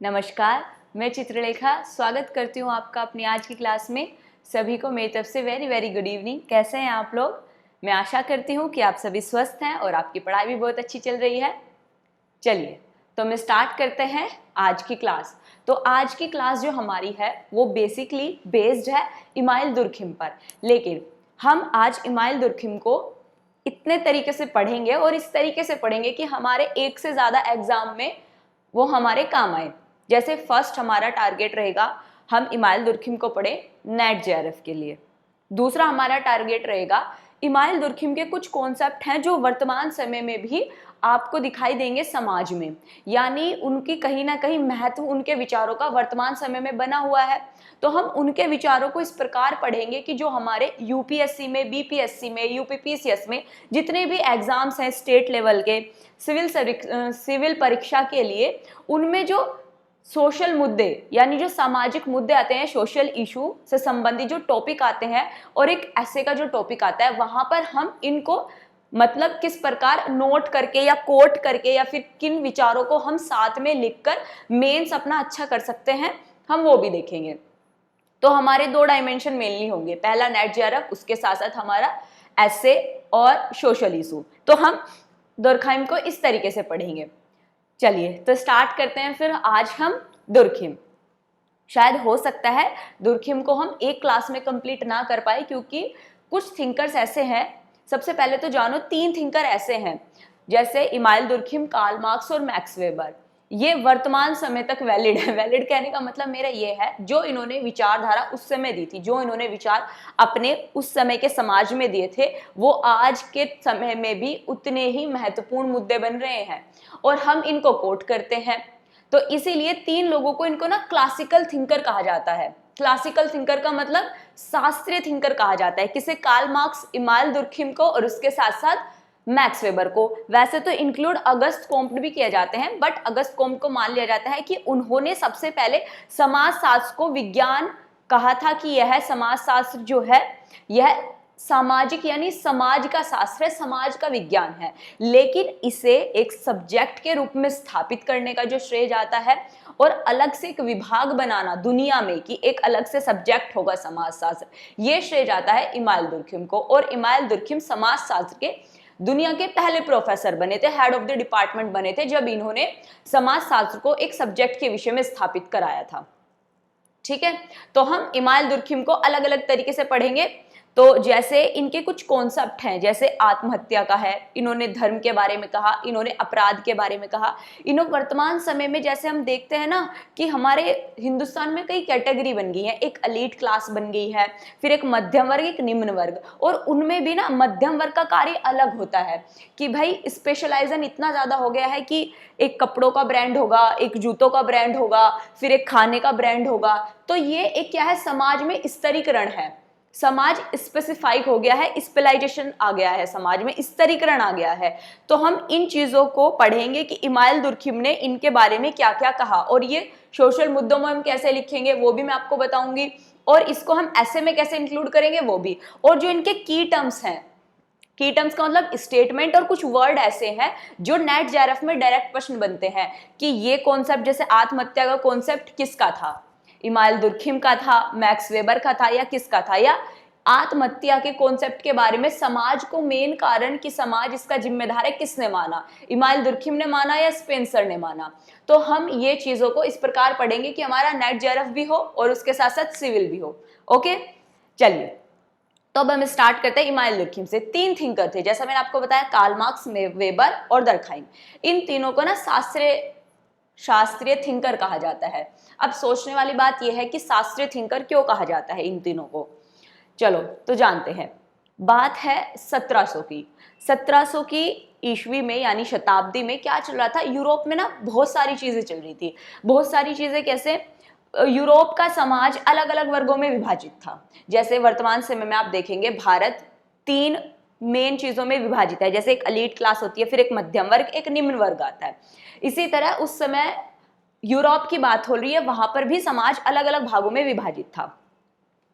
नमस्कार, मैं चित्रलेखा स्वागत करती हूँ आपका अपनी आज की क्लास में। सभी को मेरी तरफ से वेरी वेरी गुड इवनिंग। कैसे हैं आप लोग? मैं आशा करती हूँ कि आप सभी स्वस्थ हैं और आपकी पढ़ाई भी बहुत अच्छी चल रही है। चलिए तो हम स्टार्ट करते हैं आज की क्लास। तो आज की क्लास जो हमारी है वो बेसिकली बेस्ड है इमाइल दुर्खिम पर, लेकिन हम आज इमाइल दुर्खिम को इतने तरीके से पढ़ेंगे और इस तरीके से पढ़ेंगे कि हमारे एक से ज़्यादा एग्जाम में वो हमारे काम आए। जैसे फर्स्ट हमारा टारगेट रहेगा हम इमाइल दुर्खिम को पढ़ें नेट जेआरएफ के लिए। दूसरा हमारा टारगेट रहेगा इमाइल दुर्खिम के कुछ कॉन्सेप्ट हैं जो वर्तमान समय में भी आपको दिखाई देंगे समाज में, यानी उनकी कहीं ना कहीं महत्व उनके विचारों का वर्तमान समय में बना हुआ है। तो हम उनके विचारों को इस प्रकार पढ़ेंगे कि जो हमारे यूपीएससी में, बीपीएससी में, यूपीपीसीएस में जितने भी एग्जाम्स हैं स्टेट लेवल के, सिविल परीक्षा के लिए, उनमें जो सोशल मुद्दे यानी जो सामाजिक मुद्दे आते हैं, सोशल इशू से संबंधित जो टॉपिक आते हैं और एक ऐसे का जो टॉपिक आता है, वहां पर हम इनको मतलब किस प्रकार नोट करके या कोट करके या फिर किन विचारों को हम साथ में लिखकर मेंस अपना अच्छा कर सकते हैं, हम वो भी देखेंगे। तो हमारे दो डायमेंशन मेनली होंगे, पहला नेट जेआरएफ, उसके साथ साथ हमारा एसे और सोशल इशू। तो हम दुर्खिम को इस तरीके से पढ़ेंगे। चलिए तो स्टार्ट करते हैं फिर। आज हम दुर्खिम, शायद हो सकता है दुर्खिम को हम एक क्लास में कंप्लीट ना कर पाए, क्योंकि कुछ थिंकर्स ऐसे हैं। सबसे पहले तो जानो 3 थिंकर ऐसे हैं जैसे इमाइल दुर्खिम, कार्ल मार्क्स और मैक्स वेबर। ये वर्तमान समय तक वैलिड है। वैलिड कहने का मतलब मेरा ये है, जो इन्होंने विचारधारा उस समय दी थी, जो इन्होंने विचार अपने उस समय के समाज में दिए थे, वो आज के समय में भी उतने ही महत्वपूर्ण मुद्दे बन रहे हैं और हम इनको कोट करते हैं। तो इसीलिए 3 लोगों को इनको ना क्लासिकल थिंकर कहा जाता है। क्लासिकल थिंकर का मतलब शास्त्रीय थिंकर कहा जाता है। किसे? कार्ल मार्क्स, इमाइल दुर्खिम को और उसके साथ साथ मैक्स वेबर को। वैसे तो इंक्लूड अगस्त कॉम्ट भी किए जाते हैं, बट अगस्त कॉम्ट को मान लिया जाता है कि उन्होंने सबसे पहले समाजशास्त्र को विज्ञान कहा था, कि यह समाजशास्त्र जो है यह सामाजिक यानी समाज का शास्त्र है, समाज का विज्ञान है। लेकिन इसे एक सब्जेक्ट के रूप में स्थापित करने का जो श्रेय जाता है और अलग से एक विभाग बनाना दुनिया में कि एक अलग से सब्जेक्ट होगा समाजशास्त्र, ये श्रेय जाता है इमाइल दुर्खिम को। और इमाइल दुर्खिम समाजशास्त्र के दुनिया के पहले प्रोफेसर बने थे, हेड ऑफ द डिपार्टमेंट बने थे, जब इन्होंने समाजशास्त्र को एक सब्जेक्ट के विषय में स्थापित कराया था। ठीक है, तो हम इमाइल दुर्खिम को अलग अलग तरीके से पढ़ेंगे। तो जैसे इनके कुछ कॉन्सेप्ट हैं, जैसे आत्महत्या का है, इन्होंने धर्म के बारे में कहा, इन्होंने अपराध के बारे में कहा। इन्होंने वर्तमान समय में जैसे हम देखते हैं ना कि हमारे हिंदुस्तान में कई कैटेगरी बन गई है, एक एलीट क्लास बन गई है, फिर एक मध्यम वर्ग, एक निम्न वर्ग, और उनमें भी ना मध्यम वर्ग का कार्य अलग होता है कि भाई स्पेशलाइजेशन इतना ज्यादा हो गया है कि एक कपड़ों का ब्रांड होगा, एक जूतों का ब्रांड होगा, फिर एक खाने का ब्रांड होगा। तो ये एक क्या है, समाज में स्तरीकरण है, समाज स्पेसिफाइक हो गया है, स्पेशलाइजेशन आ गया है, समाज में स्तरीकरण आ गया है। तो हम इन चीजों को पढ़ेंगे कि इमाइल दुर्खिम ने इनके बारे में क्या क्या कहा, और ये सोशल मुद्दों में हम कैसे लिखेंगे वो भी मैं आपको बताऊंगी, और इसको हम ऐसे में कैसे इंक्लूड करेंगे वो भी। और जो इनके की टर्म्स हैं, की टर्म्स का मतलब स्टेटमेंट और कुछ वर्ड ऐसे हैं जो नेट जेआरएफ में डायरेक्ट प्रश्न बनते हैं कि ये कॉन्सेप्ट, जैसे आत्महत्या का कॉन्सेप्ट किसका था, इमाइल दुर्खिम का था, मैक्स वेबर का था, या किसका था, या आत्महत्या के कॉन्सेप्ट के बारे में समाज को मेन कारण कि समाज इसका जिम्मेदार है किसने माना, इमाइल दुर्खिम ने माना या स्पेंसर ने माना। तो हम ये चीजों को इस प्रकार पढ़ेंगे कि हमारा नेट जेआरएफ भी हो और उसके साथ साथ सिविल भी हो। ओके, चलिए तो अब हम स्टार्ट करते हैं इमाइल दुर्खिम से। 3 थिंकर थे, जैसा मैंने आपको बताया, कार्ल मार्क्स, वेबर और दुर्खिम। इन तीनों को ना शास्त्रीय थिंकर कहा जाता है। अब सोचने वाली बात यह है कि शास्त्रीय थिंकर क्यों कहा जाता है इन तीनों को। चलो तो जानते हैं। बात है 1700 की। 1700 की ईस्वी में यानी शताब्दी में क्या चल रहा था, यूरोप में ना बहुत सारी चीजें चल रही थी। बहुत सारी चीजें कैसे, यूरोप का समाज अलग अलग वर्गों में विभाजित था। जैसे वर्तमान समय में आप देखेंगे भारत 3 मेन चीजों में विभाजित है, जैसे एक एलीट क्लास होती है, फिर एक मध्यम वर्ग, एक निम्न वर्ग आता है। इसी तरह उस समय यूरोप की बात हो रही है, वहां पर भी समाज अलग अलग भागों में विभाजित था।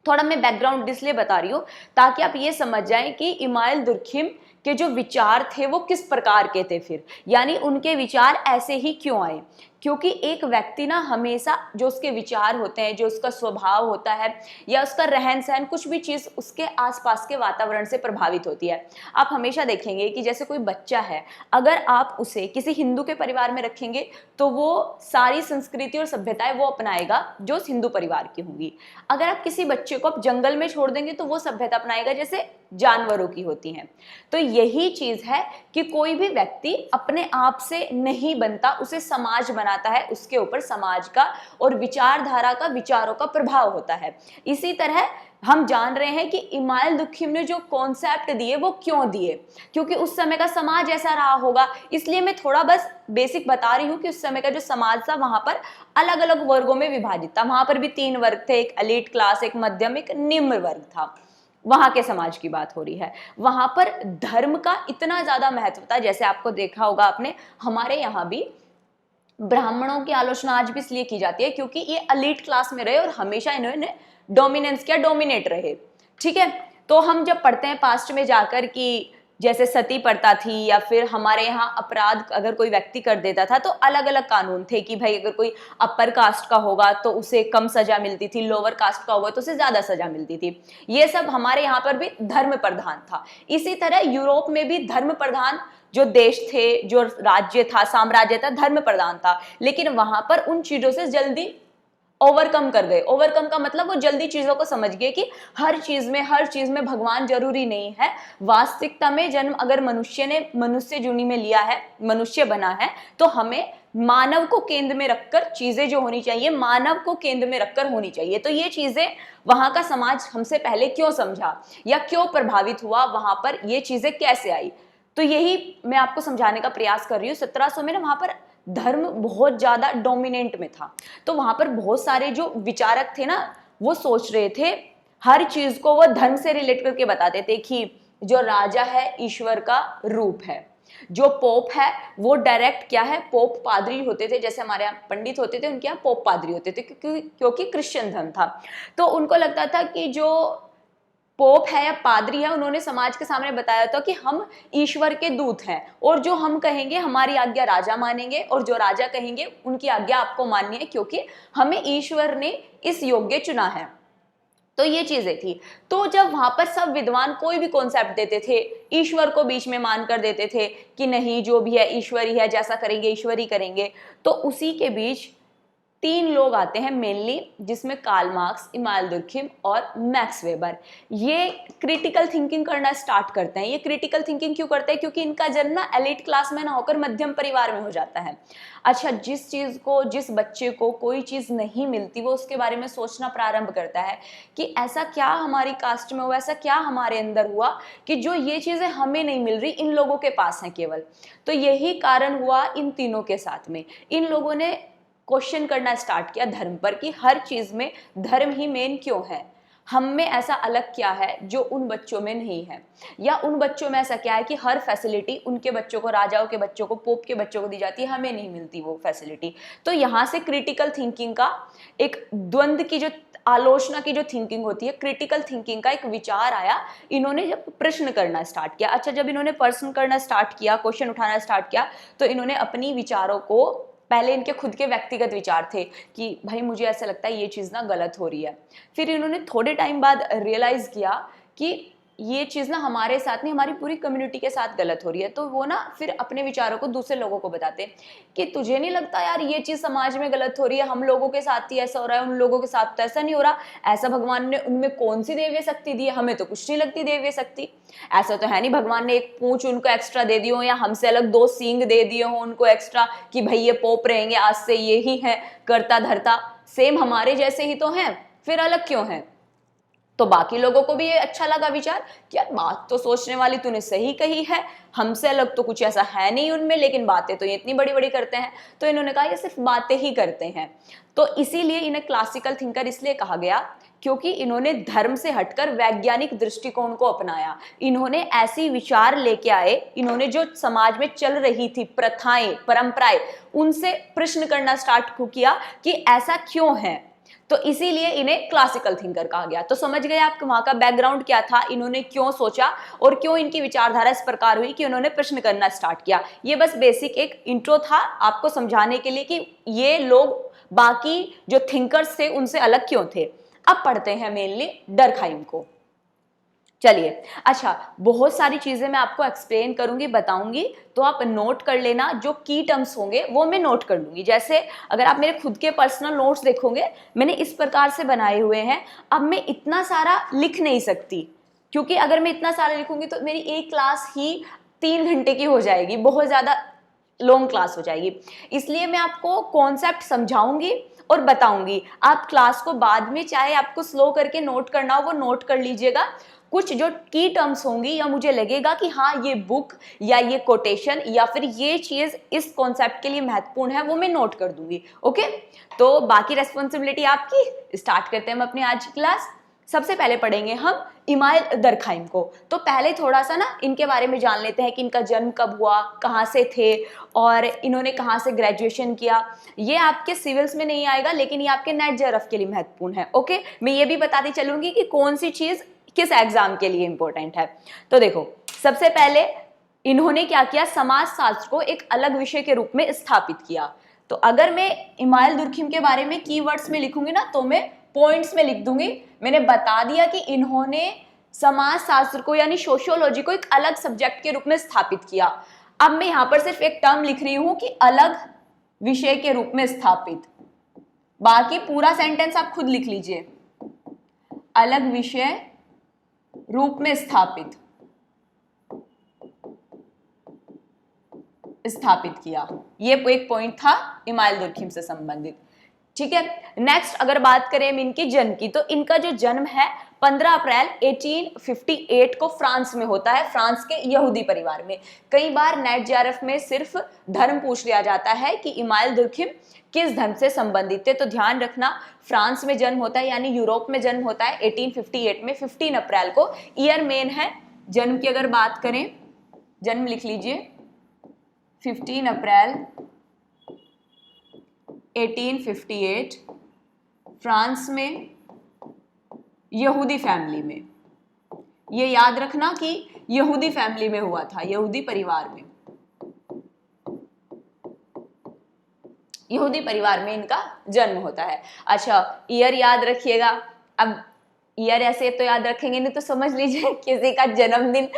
थोड़ा मैं बैकग्राउंड इसलिए बता रही हूँ ताकि आप ये समझ जाएं कि इमाइल दुर्खिम कि जो विचार थे वो किस प्रकार के थे, फिर यानी उनके विचार ऐसे ही क्यों आए। क्योंकि एक व्यक्ति ना हमेशा जो उसके विचार होते हैं, जो उसका स्वभाव होता है या उसका रहन सहन, कुछ भी चीज़ उसके आसपास के वातावरण से प्रभावित होती है। आप हमेशा देखेंगे कि जैसे कोई बच्चा है, अगर आप उसे किसी हिंदू के परिवार में रखेंगे तो वो सारी संस्कृति और सभ्यताएं वो अपनाएगा जो उस हिंदू परिवार की होंगी। अगर आप किसी बच्चे को आप जंगल में छोड़ देंगे तो वो सभ्यता अपनाएगा जैसे जानवरों की होती हैं। तो यही चीज है कि कोई भी व्यक्ति अपने आप से नहीं बनता, उसे समाज बनाता है, उसके ऊपर समाज का और विचारधारा का, विचारों का प्रभाव होता है। इसी तरह हम जान रहे हैं कि इमानुएल दुर्खिम ने जो कॉन्सेप्ट दिए वो क्यों दिए, क्योंकि उस समय का समाज ऐसा रहा होगा। इसलिए मैं थोड़ा बस बेसिक बता रही हूँ कि उस समय का जो समाज था वहां पर अलग अलग वर्गों में विभाजित था। वहां पर भी 3 वर्ग थे, एक एलीट क्लास, एक मध्यम, एक निम्न वर्ग था। वहां के समाज की बात हो रही है। वहां पर धर्म का इतना ज्यादा महत्व था, जैसे आपको देखा होगा आपने, हमारे यहाँ भी ब्राह्मणों की आलोचना आज भी इसलिए की जाती है क्योंकि ये एलीट क्लास में रहे और हमेशा इन्होंने डोमिनेंस किया, डोमिनेट रहे। ठीक है, तो हम जब पढ़ते हैं पास्ट में जाकर कि जैसे सती प्रथा थी, या फिर हमारे यहाँ अपराध अगर कोई व्यक्ति कर देता था तो अलग अलग कानून थे कि भाई अगर कोई अपर कास्ट का होगा तो उसे कम सजा मिलती थी, लोअर कास्ट का होगा तो उसे ज्यादा सजा मिलती थी। ये सब हमारे यहाँ पर भी धर्म प्रधान था। इसी तरह यूरोप में भी धर्म प्रधान जो देश थे, जो राज्य था, साम्राज्य था, धर्म प्रधान था। लेकिन वहां पर उन चीजों से जल्दी ओवरकम कर गए। ओवरकम का मतलब वो जल्दी चीजों को समझ गए कि हर चीज में भगवान जरूरी नहीं है। वास्तविकता में जन्म अगर मनुष्य ने मनुष्य जूनी में लिया है, मनुष्य बना है, तो हमें मानव को केंद्र में रखकर चीजें जो होनी चाहिए, मानव को केंद्र में रखकर होनी चाहिए। तो ये चीजें वहां का समाज हमसे पहले क्यों समझा या क्यों प्रभावित हुआ, वहां पर ये चीजें कैसे आई, तो यही मैं आपको समझाने का प्रयास कर रही हूँ। 1700 में ना वहां पर धर्म बहुत ज्यादा डोमिनेंट में था। तो वहां पर बहुत सारे जो विचारक थे ना, वो सोच रहे थे, हर चीज को वो धर्म से रिलेट करके बताते थे कि जो राजा है ईश्वर का रूप है, जो पोप है वो डायरेक्ट क्या है, पोप पादरी होते थे, जैसे हमारे यहाँ पंडित होते थे उनके यहाँ पोप पादरी होते थे, क्योंकि क्रिश्चियन धर्म था। तो उनको लगता था कि जो पोप है या पादरी है, उन्होंने समाज के सामने बताया था कि हम ईश्वर के दूत हैं और जो हम कहेंगे हमारी आज्ञा राजा मानेंगे और जो राजा कहेंगे उनकी आज्ञा आपको माननी है, क्योंकि हमें ईश्वर ने इस योग्य चुना है। तो ये चीजें थी। तो जब वहां पर सब विद्वान कोई भी कॉन्सेप्ट देते थे, ईश्वर को बीच में मान कर देते थे कि नहीं जो भी है ईश्वर ही है, जैसा करेंगे ईश्वर ही करेंगे। तो उसी के बीच 3 लोग आते हैं मेनली, जिसमें कार्ल मार्क्स, इमानुएल दुर्खिम और मैक्स वेबर। ये क्रिटिकल थिंकिंग करना स्टार्ट करते हैं। ये क्रिटिकल थिंकिंग क्यों करते हैं, क्योंकि इनका जन्म ना एलीट क्लास में ना होकर मध्यम परिवार में हो जाता है। अच्छा, जिस चीज को, जिस बच्चे को कोई चीज नहीं मिलती, वो उसके बारे में सोचना प्रारंभ करता है कि ऐसा क्या हमारी कास्ट में हुआ, ऐसा क्या हमारे अंदर हुआ कि जो ये चीजें हमें नहीं मिल रही, इन लोगों के पास हैं केवल। तो यही कारण हुआ इन तीनों के साथ में। इन लोगों ने क्वेश्चन करना स्टार्ट किया धर्म पर कि हर चीज में धर्म ही मेन क्यों है, हम में ऐसा अलग क्या है जो उन बच्चों में नहीं है, या उन बच्चों में ऐसा क्या है कि हर फैसिलिटी उनके बच्चों को, राजाओं के बच्चों को, पोप के बच्चों को दी जाती है, हमें नहीं मिलती वो फैसिलिटी। तो यहाँ से क्रिटिकल थिंकिंग का एक द्वंद्व की जो आलोचना की जो थिंकिंग होती है, क्रिटिकल थिंकिंग का एक विचार आया। इन्होंने जब प्रश्न करना स्टार्ट किया, अच्छा जब इन्होंने प्रश्न करना स्टार्ट किया, क्वेश्चन उठाना स्टार्ट किया, तो इन्होंने अपनी विचारों को, पहले इनके खुद के व्यक्तिगत विचार थे कि भाई मुझे ऐसा लगता है ये चीज़ ना गलत हो रही है। फिर इन्होंने थोड़े टाइम बाद रियलाइज़ किया कि ये चीज़ ना हमारे साथ नहीं, हमारी पूरी कम्युनिटी के साथ गलत हो रही है। तो वो ना फिर अपने विचारों को दूसरे लोगों को बताते कि तुझे नहीं लगता यार ये चीज़ समाज में गलत हो रही है, हम लोगों के साथ ही ऐसा हो रहा है, उन लोगों के साथ तो ऐसा नहीं हो रहा। ऐसा भगवान ने उनमें कौन सी दैवीय शक्ति दी है, हमें तो कुछ नहीं लगती दैवीय शक्ति। ऐसा तो है नहीं भगवान ने एक पूंछ उनको एक्स्ट्रा दे दी हो, या हमसे अलग 2 सींग दे दिए हो उनको एक्स्ट्रा कि भाई ये पोप रहेंगे आज से, ये ही है करता धरता, सेम हमारे जैसे ही तो हैं, फिर अलग क्यों हैं। तो बाकी लोगों को भी ये अच्छा लगा विचार कि यार बात तो सोचने वाली तूने सही कही है, हमसे अलग तो कुछ ऐसा है नहीं उनमें, लेकिन बातें तो ये इतनी बड़ी बड़ी करते हैं। तो इन्होंने कहा ये सिर्फ बातें ही करते हैं। तो इसीलिए इन्हें क्लासिकल थिंकर इसलिए कहा गया क्योंकि इन्होंने धर्म से हटकर वैज्ञानिक दृष्टिकोण को अपनाया। इन्होंने ऐसी विचार लेके आए, इन्होंने जो समाज में चल रही थी प्रथाएं, परंपराएं, उनसे प्रश्न करना स्टार्ट किया कि ऐसा क्यों है। तो इसीलिए इन्हें क्लासिकल थिंकर कहा गया। तो समझ गए आप वहां का बैकग्राउंड क्या था, इन्होंने क्यों सोचा और क्यों इनकी विचारधारा इस प्रकार हुई कि उन्होंने प्रश्न करना स्टार्ट किया। ये बस बेसिक एक इंट्रो था आपको समझाने के लिए कि ये लोग बाकी जो थिंकर्स थे उनसे अलग क्यों थे। अब पढ़ते हैं मेनली डर्कहाइम को। चलिए, अच्छा, बहुत सारी चीजें मैं आपको एक्सप्लेन करूंगी, बताऊंगी, तो आप नोट कर लेना। जो की टर्म्स होंगे वो मैं नोट कर लूंगी। जैसे अगर आप मेरे खुद के पर्सनल नोट्स देखोगे, मैंने इस प्रकार से बनाए हुए हैं। अब मैं इतना सारा लिख नहीं सकती, क्योंकि अगर मैं इतना सारा लिखूंगी तो मेरी एक क्लास ही 3 घंटे की हो जाएगी, बहुत ज्यादा लॉन्ग क्लास हो जाएगी। इसलिए मैं आपको कॉन्सेप्ट समझाऊंगी और बताऊंगी। आप क्लास को बाद में चाहे आपको स्लो करके नोट करना हो वो नोट कर लीजिएगा। कुछ जो की टर्म्स होंगी या मुझे लगेगा कि हाँ ये बुक या ये कोटेशन या फिर ये चीज इस कॉन्सेप्ट के लिए महत्वपूर्ण है, वो मैं नोट कर दूंगी। ओके, तो बाकी रेस्पॉन्सिबिलिटी आपकी। स्टार्ट करते हैं हम अपनी आज की क्लास। सबसे पहले पढ़ेंगे हम इमाइल दरखाइम को। तो पहले थोड़ा सा ना इनके बारे में जान लेते हैं कि इनका जन्म कब हुआ, कहाँ से थे और इन्होंने कहाँ से ग्रेजुएशन किया। ये आपके सिविल्स में नहीं आएगा, लेकिन ये आपके नेट जेआरएफ के लिए महत्वपूर्ण है। ओके, मैं ये भी बताती चलूंगी कि कौन सी चीज किस एग्जाम के लिए इंपॉर्टेंट है। तो देखो, सबसे पहले इन्होंने क्या किया, समाजशास्त्र को एक अलग विषय के रूप में स्थापित किया। तो अगर मैं इमाइल दुर्खिम के बारे में कीवर्ड्स में लिखूंगी ना, तो मैं पॉइंट्स में लिख दूंगी। मैंने बता दिया कि इन्होंने समाजशास्त्र को यानी सोशियोलॉजी को एक अलग सब्जेक्ट के रूप में स्थापित किया। अब मैं यहां पर सिर्फ एक टर्म लिख रही हूं कि अलग विषय के रूप में स्थापित। बाकी पूरा सेंटेंस आप खुद लिख लीजिए। अलग विषय रूप में स्थापित किया। ये एक पॉइंट था इमाइल दुर्खिम से संबंधित। ठीक है, नेक्स्ट अगर बात करें हम इनके जन्म की, तो इनका जो जन्म है 15 अप्रैल 1858 को फ्रांस में होता है, फ्रांस के यहूदी परिवार में। कई बार नेट जेआरएफ में सिर्फ धर्म पूछ लिया जाता है कि इमाइल दुर्खिम किस धर्म से संबंधित थे। तो ध्यान रखना, फ्रांस में जन्म होता है यानी यूरोप में जन्म होता है 1858 में, 15 अप्रैल को। ईयर मेन है जन्म की। अगर बात करें, जन्म लिख लीजिए 15 अप्रैल 1858 फ्रांस में यहूदी फैमिली में। ये याद रखना कि यहूदी फैमिली में हुआ था, यहूदी परिवार में। यहूदी परिवार में इनका जन्म होता है। अच्छा, ईयर याद रखिएगा। अब ईयर ऐसे तो याद रखेंगे नहीं, तो समझ लीजिए किसी का जन्मदिन,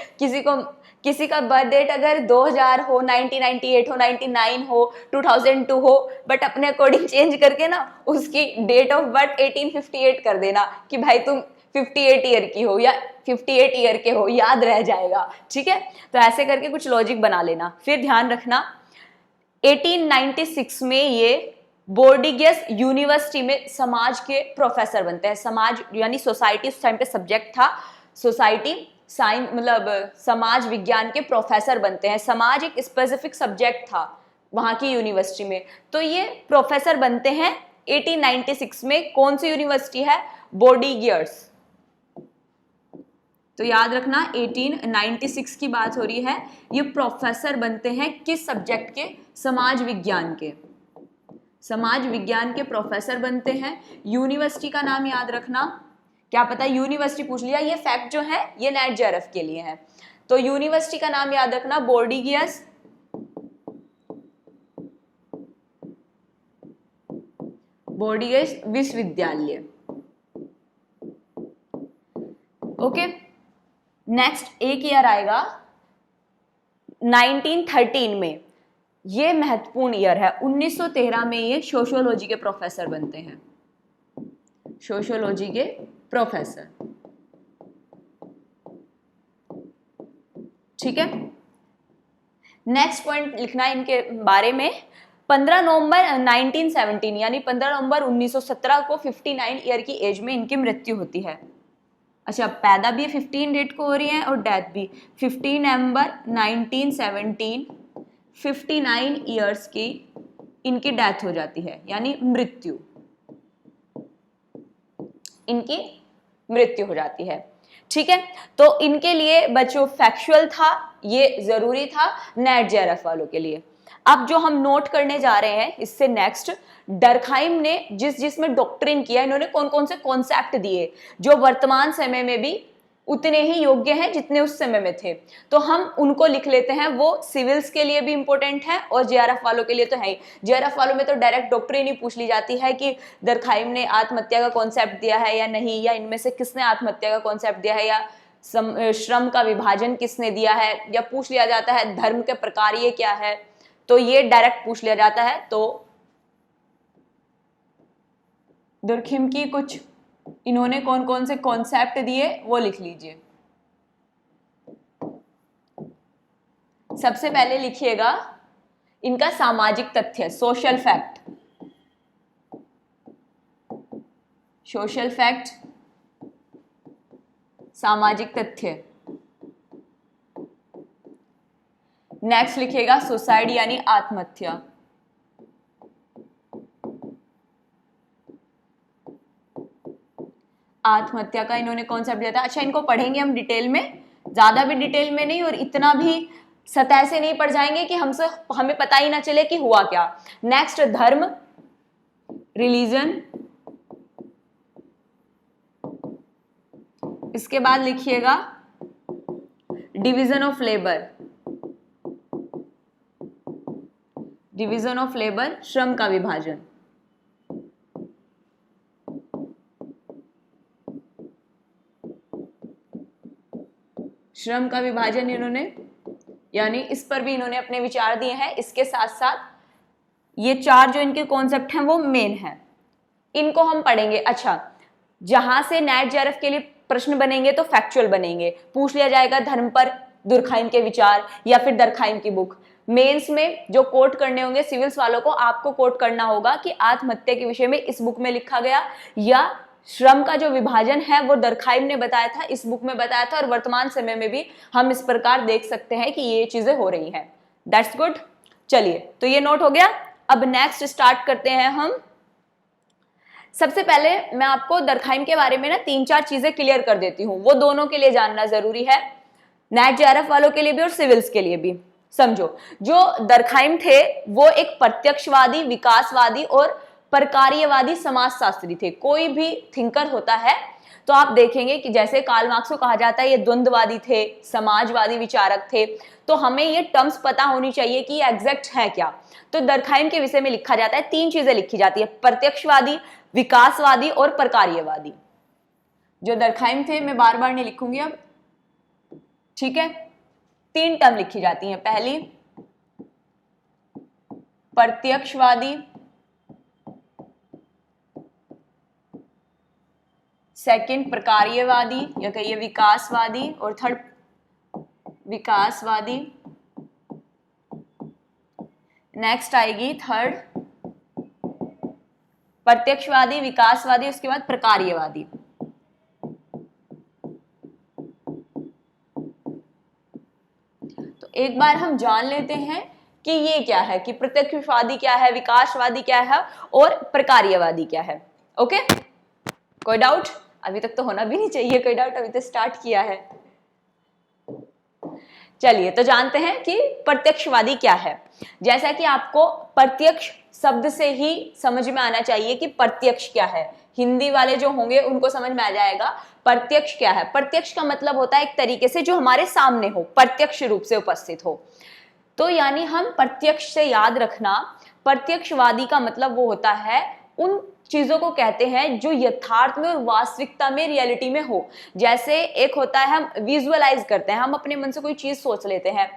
किसी का बर्थ डेट अगर 2000 हो, 1998 हो, 99 हो, 2002 हो, बट अपने अकॉर्डिंग चेंज करके ना उसकी डेट ऑफ बर्थ 1858 कर देना कि भाई तुम 58 ईयर की हो या 58 ईयर के हो, याद रह जाएगा। ठीक है, तो ऐसे करके कुछ लॉजिक बना लेना। फिर ध्यान रखना 1896 में ये बोर्डिगेस यूनिवर्सिटी में समाज के प्रोफेसर बनते हैं। समाज यानी सोसाइटी उस टाइम पे सब्जेक्ट था, सोसाइटी साइंस मतलब समाज विज्ञान के प्रोफेसर बनते हैं। समाज एक स्पेसिफिक सब्जेक्ट था वहां की यूनिवर्सिटी में, तो ये प्रोफेसर बनते हैं 1896 में। कौन सी यूनिवर्सिटी है? बोर्डिगियर्स। तो याद रखना 1896 की बात हो रही है। ये प्रोफेसर बनते हैं किस सब्जेक्ट के? समाज विज्ञान के। समाज विज्ञान के प्रोफेसर बनते हैं। यूनिवर्सिटी का नाम याद रखना, क्या पता यूनिवर्सिटी पूछ लिया। ये फैक्ट जो है ये नेट जेआरएफ के लिए है। तो यूनिवर्सिटी का नाम याद रखना, बोर्डिगियस विश्वविद्यालय। ओके, नेक्स्ट एक ईयर आएगा 1913 में। ये महत्वपूर्ण ईयर है। 1913 में ये सोशियोलॉजी के प्रोफेसर बनते हैं, सोशियोलॉजी के प्रोफेसर। ठीक है, नेक्स्ट पॉइंट लिखना है इनके बारे में। 15 नवंबर 1917 यानी 15 नवंबर 1917 को 59 ईयर की एज में इनकी मृत्यु होती है। अच्छा, पैदा भी 15 डेट को हो रही है और डेथ भी 15 नवंबर 1917, 59 ईयर्स की इनकी डेथ हो जाती है यानी मृत्यु, इनकी मृत्यु हो जाती है। ठीक है, तो इनके लिए बच्चों फैक्चुअल था, ये जरूरी था नेट जेआरएफ वालों के लिए। अब जो हम नोट करने जा रहे हैं इससे नेक्स्ट, डर्कहाइम ने जिसमें डॉक्ट्रिन किया, इन्होंने कौन कौन से कॉन्सेप्ट दिए जो वर्तमान समय में भी उतने ही योग्य हैं जितने उस समय में थे, तो हम उनको लिख लेते हैं। वो सिविल्स के लिए भी इंपॉर्टेंट है और जेआरएफ वालों के लिए तो है ही। जेआरएफ वालों में तो डायरेक्ट डॉक्ट्रिन ही पूछ ली जाती है कि डर्कहाइम ने आत्महत्या का कॉन्सेप्ट दिया है या नहीं, या इनमें से किसने आत्महत्या का कॉन्सेप्ट दिया है, या श्रम का विभाजन किसने दिया है, या पूछ लिया जाता है धर्म के प्रकार ये क्या है, तो ये डायरेक्ट पूछ लिया जाता है। तो डर्कहाइम की कुछ इन्होंने कौन कौन से कॉन्सेप्ट दिए वो लिख लीजिए। सबसे पहले लिखिएगा इनका सामाजिक तथ्य, सोशल फैक्ट, सोशल फैक्ट, सामाजिक तथ्य। नेक्स्ट लिखिएगा सुसाइड यानी आत्महत्या। आत्महत्या का इन्होंने कॉन्सेप्ट दिया था। अच्छा, इनको पढ़ेंगे हम डिटेल में, ज्यादा भी डिटेल में नहीं और इतना भी सतह से नहीं पढ़ जाएंगे कि हमें पता ही ना चले कि हुआ क्या। नेक्स्ट धर्म, रिलीजन। इसके बाद लिखिएगा division of labour, division of labour, श्रम का विभाजन। श्रम का विभाजन इन्होंने, यानी इस पर भी इन्होंने अपने विचार दिए हैं। इसके साथ साथ ये चार जो इनके कॉन्सेप्ट हैं वो मेन है, इनको हम पढ़ेंगे। अच्छा, जहां से नेट जेआरएफ के लिए प्रश्न बनेंगे तो फैक्चुअल बनेंगे, पूछ लिया जाएगा धर्म पर डर्कहाइम के विचार या फिर डर्कहाइम की बुक। मेंस में जो कोट करने होंगे सिविल्स वालों को, आपको कोट करना होगा कि आत्महत्या के विषय में इस बुक में लिखा गया, या श्रम का जो विभाजन है वो डर्कहाइम ने बताया था, इस बुक में बताया था, और वर्तमान समय में भी हम इस प्रकार देख सकते हैं कि ये चीजें हो रही हैं। That's good. चलिए, तो ये नोट हो गया। अब नेक्स्ट स्टार्ट करते हैं हम। सबसे पहले मैं आपको डर्कहाइम के बारे में ना 3-4 चीजें क्लियर कर देती हूँ, वो दोनों के लिए जानना जरूरी है, नेट जेआरएफ वालों के लिए भी और सिविल्स के लिए भी। समझो, जो डर्कहाइम थे वो एक प्रत्यक्षवादी, विकासवादी और प्रकार्यवादी समाजशास्त्री थे। कोई भी थिंकर होता है तो आप देखेंगे कि जैसे कार्ल मार्क्स को कहा जाता है ये द्वंद्ववादी थे, समाजवादी विचारक थे, तो हमें ये टर्म्स पता होनी चाहिए कि ये एग्जैक्ट है क्या। तो डर्कहाइम के विषय में लिखा जाता है, 3 चीजें लिखी जाती है, प्रत्यक्षवादी, विकासवादी और प्रकार्यवादी। जो डर्कहाइम थे, मैं बार बार नहीं लिखूंगी अब, ठीक है। 3 टर्म लिखी जाती हैं। पहली प्रत्यक्षवादी, सेकंड प्रकार्यवादी या कहिए विकासवादी, और थर्ड विकासवादी। नेक्स्ट आएगी थर्ड प्रत्यक्षवादी, विकासवादी, उसके बाद प्रकार्यवादी। तो एक बार हम जान लेते हैं कि ये क्या है, कि प्रत्यक्षवादी क्या है, विकासवादी क्या है और प्रकार्यवादी क्या है। ओके, कोई डाउट? अभी तक तो होना भी नहीं चाहिए कोई डाउट, अभी तो स्टार्ट किया है। चलिए, तो जानते हैं कि प्रत्यक्षवादी क्या है। जैसा कि आपको प्रत्यक्ष शब्द से ही समझ में आना चाहिए कि प्रत्यक्ष क्या है, हिंदी वाले जो होंगे उनको समझ में आ जाएगा प्रत्यक्ष क्या है। प्रत्यक्ष का मतलब होता है एक तरीके से जो हमारे सामने हो, प्रत्यक्ष रूप से उपस्थित हो। तो यानी हम प्रत्यक्ष से याद रखना, प्रत्यक्षवादी का मतलब वो होता है उन चीजों को कहते हैं जो यथार्थ में और वास्तविकता में, रियलिटी में हो। जैसे एक होता है हम विजुअलाइज करते हैं, हम अपने मन से कोई चीज सोच लेते हैं,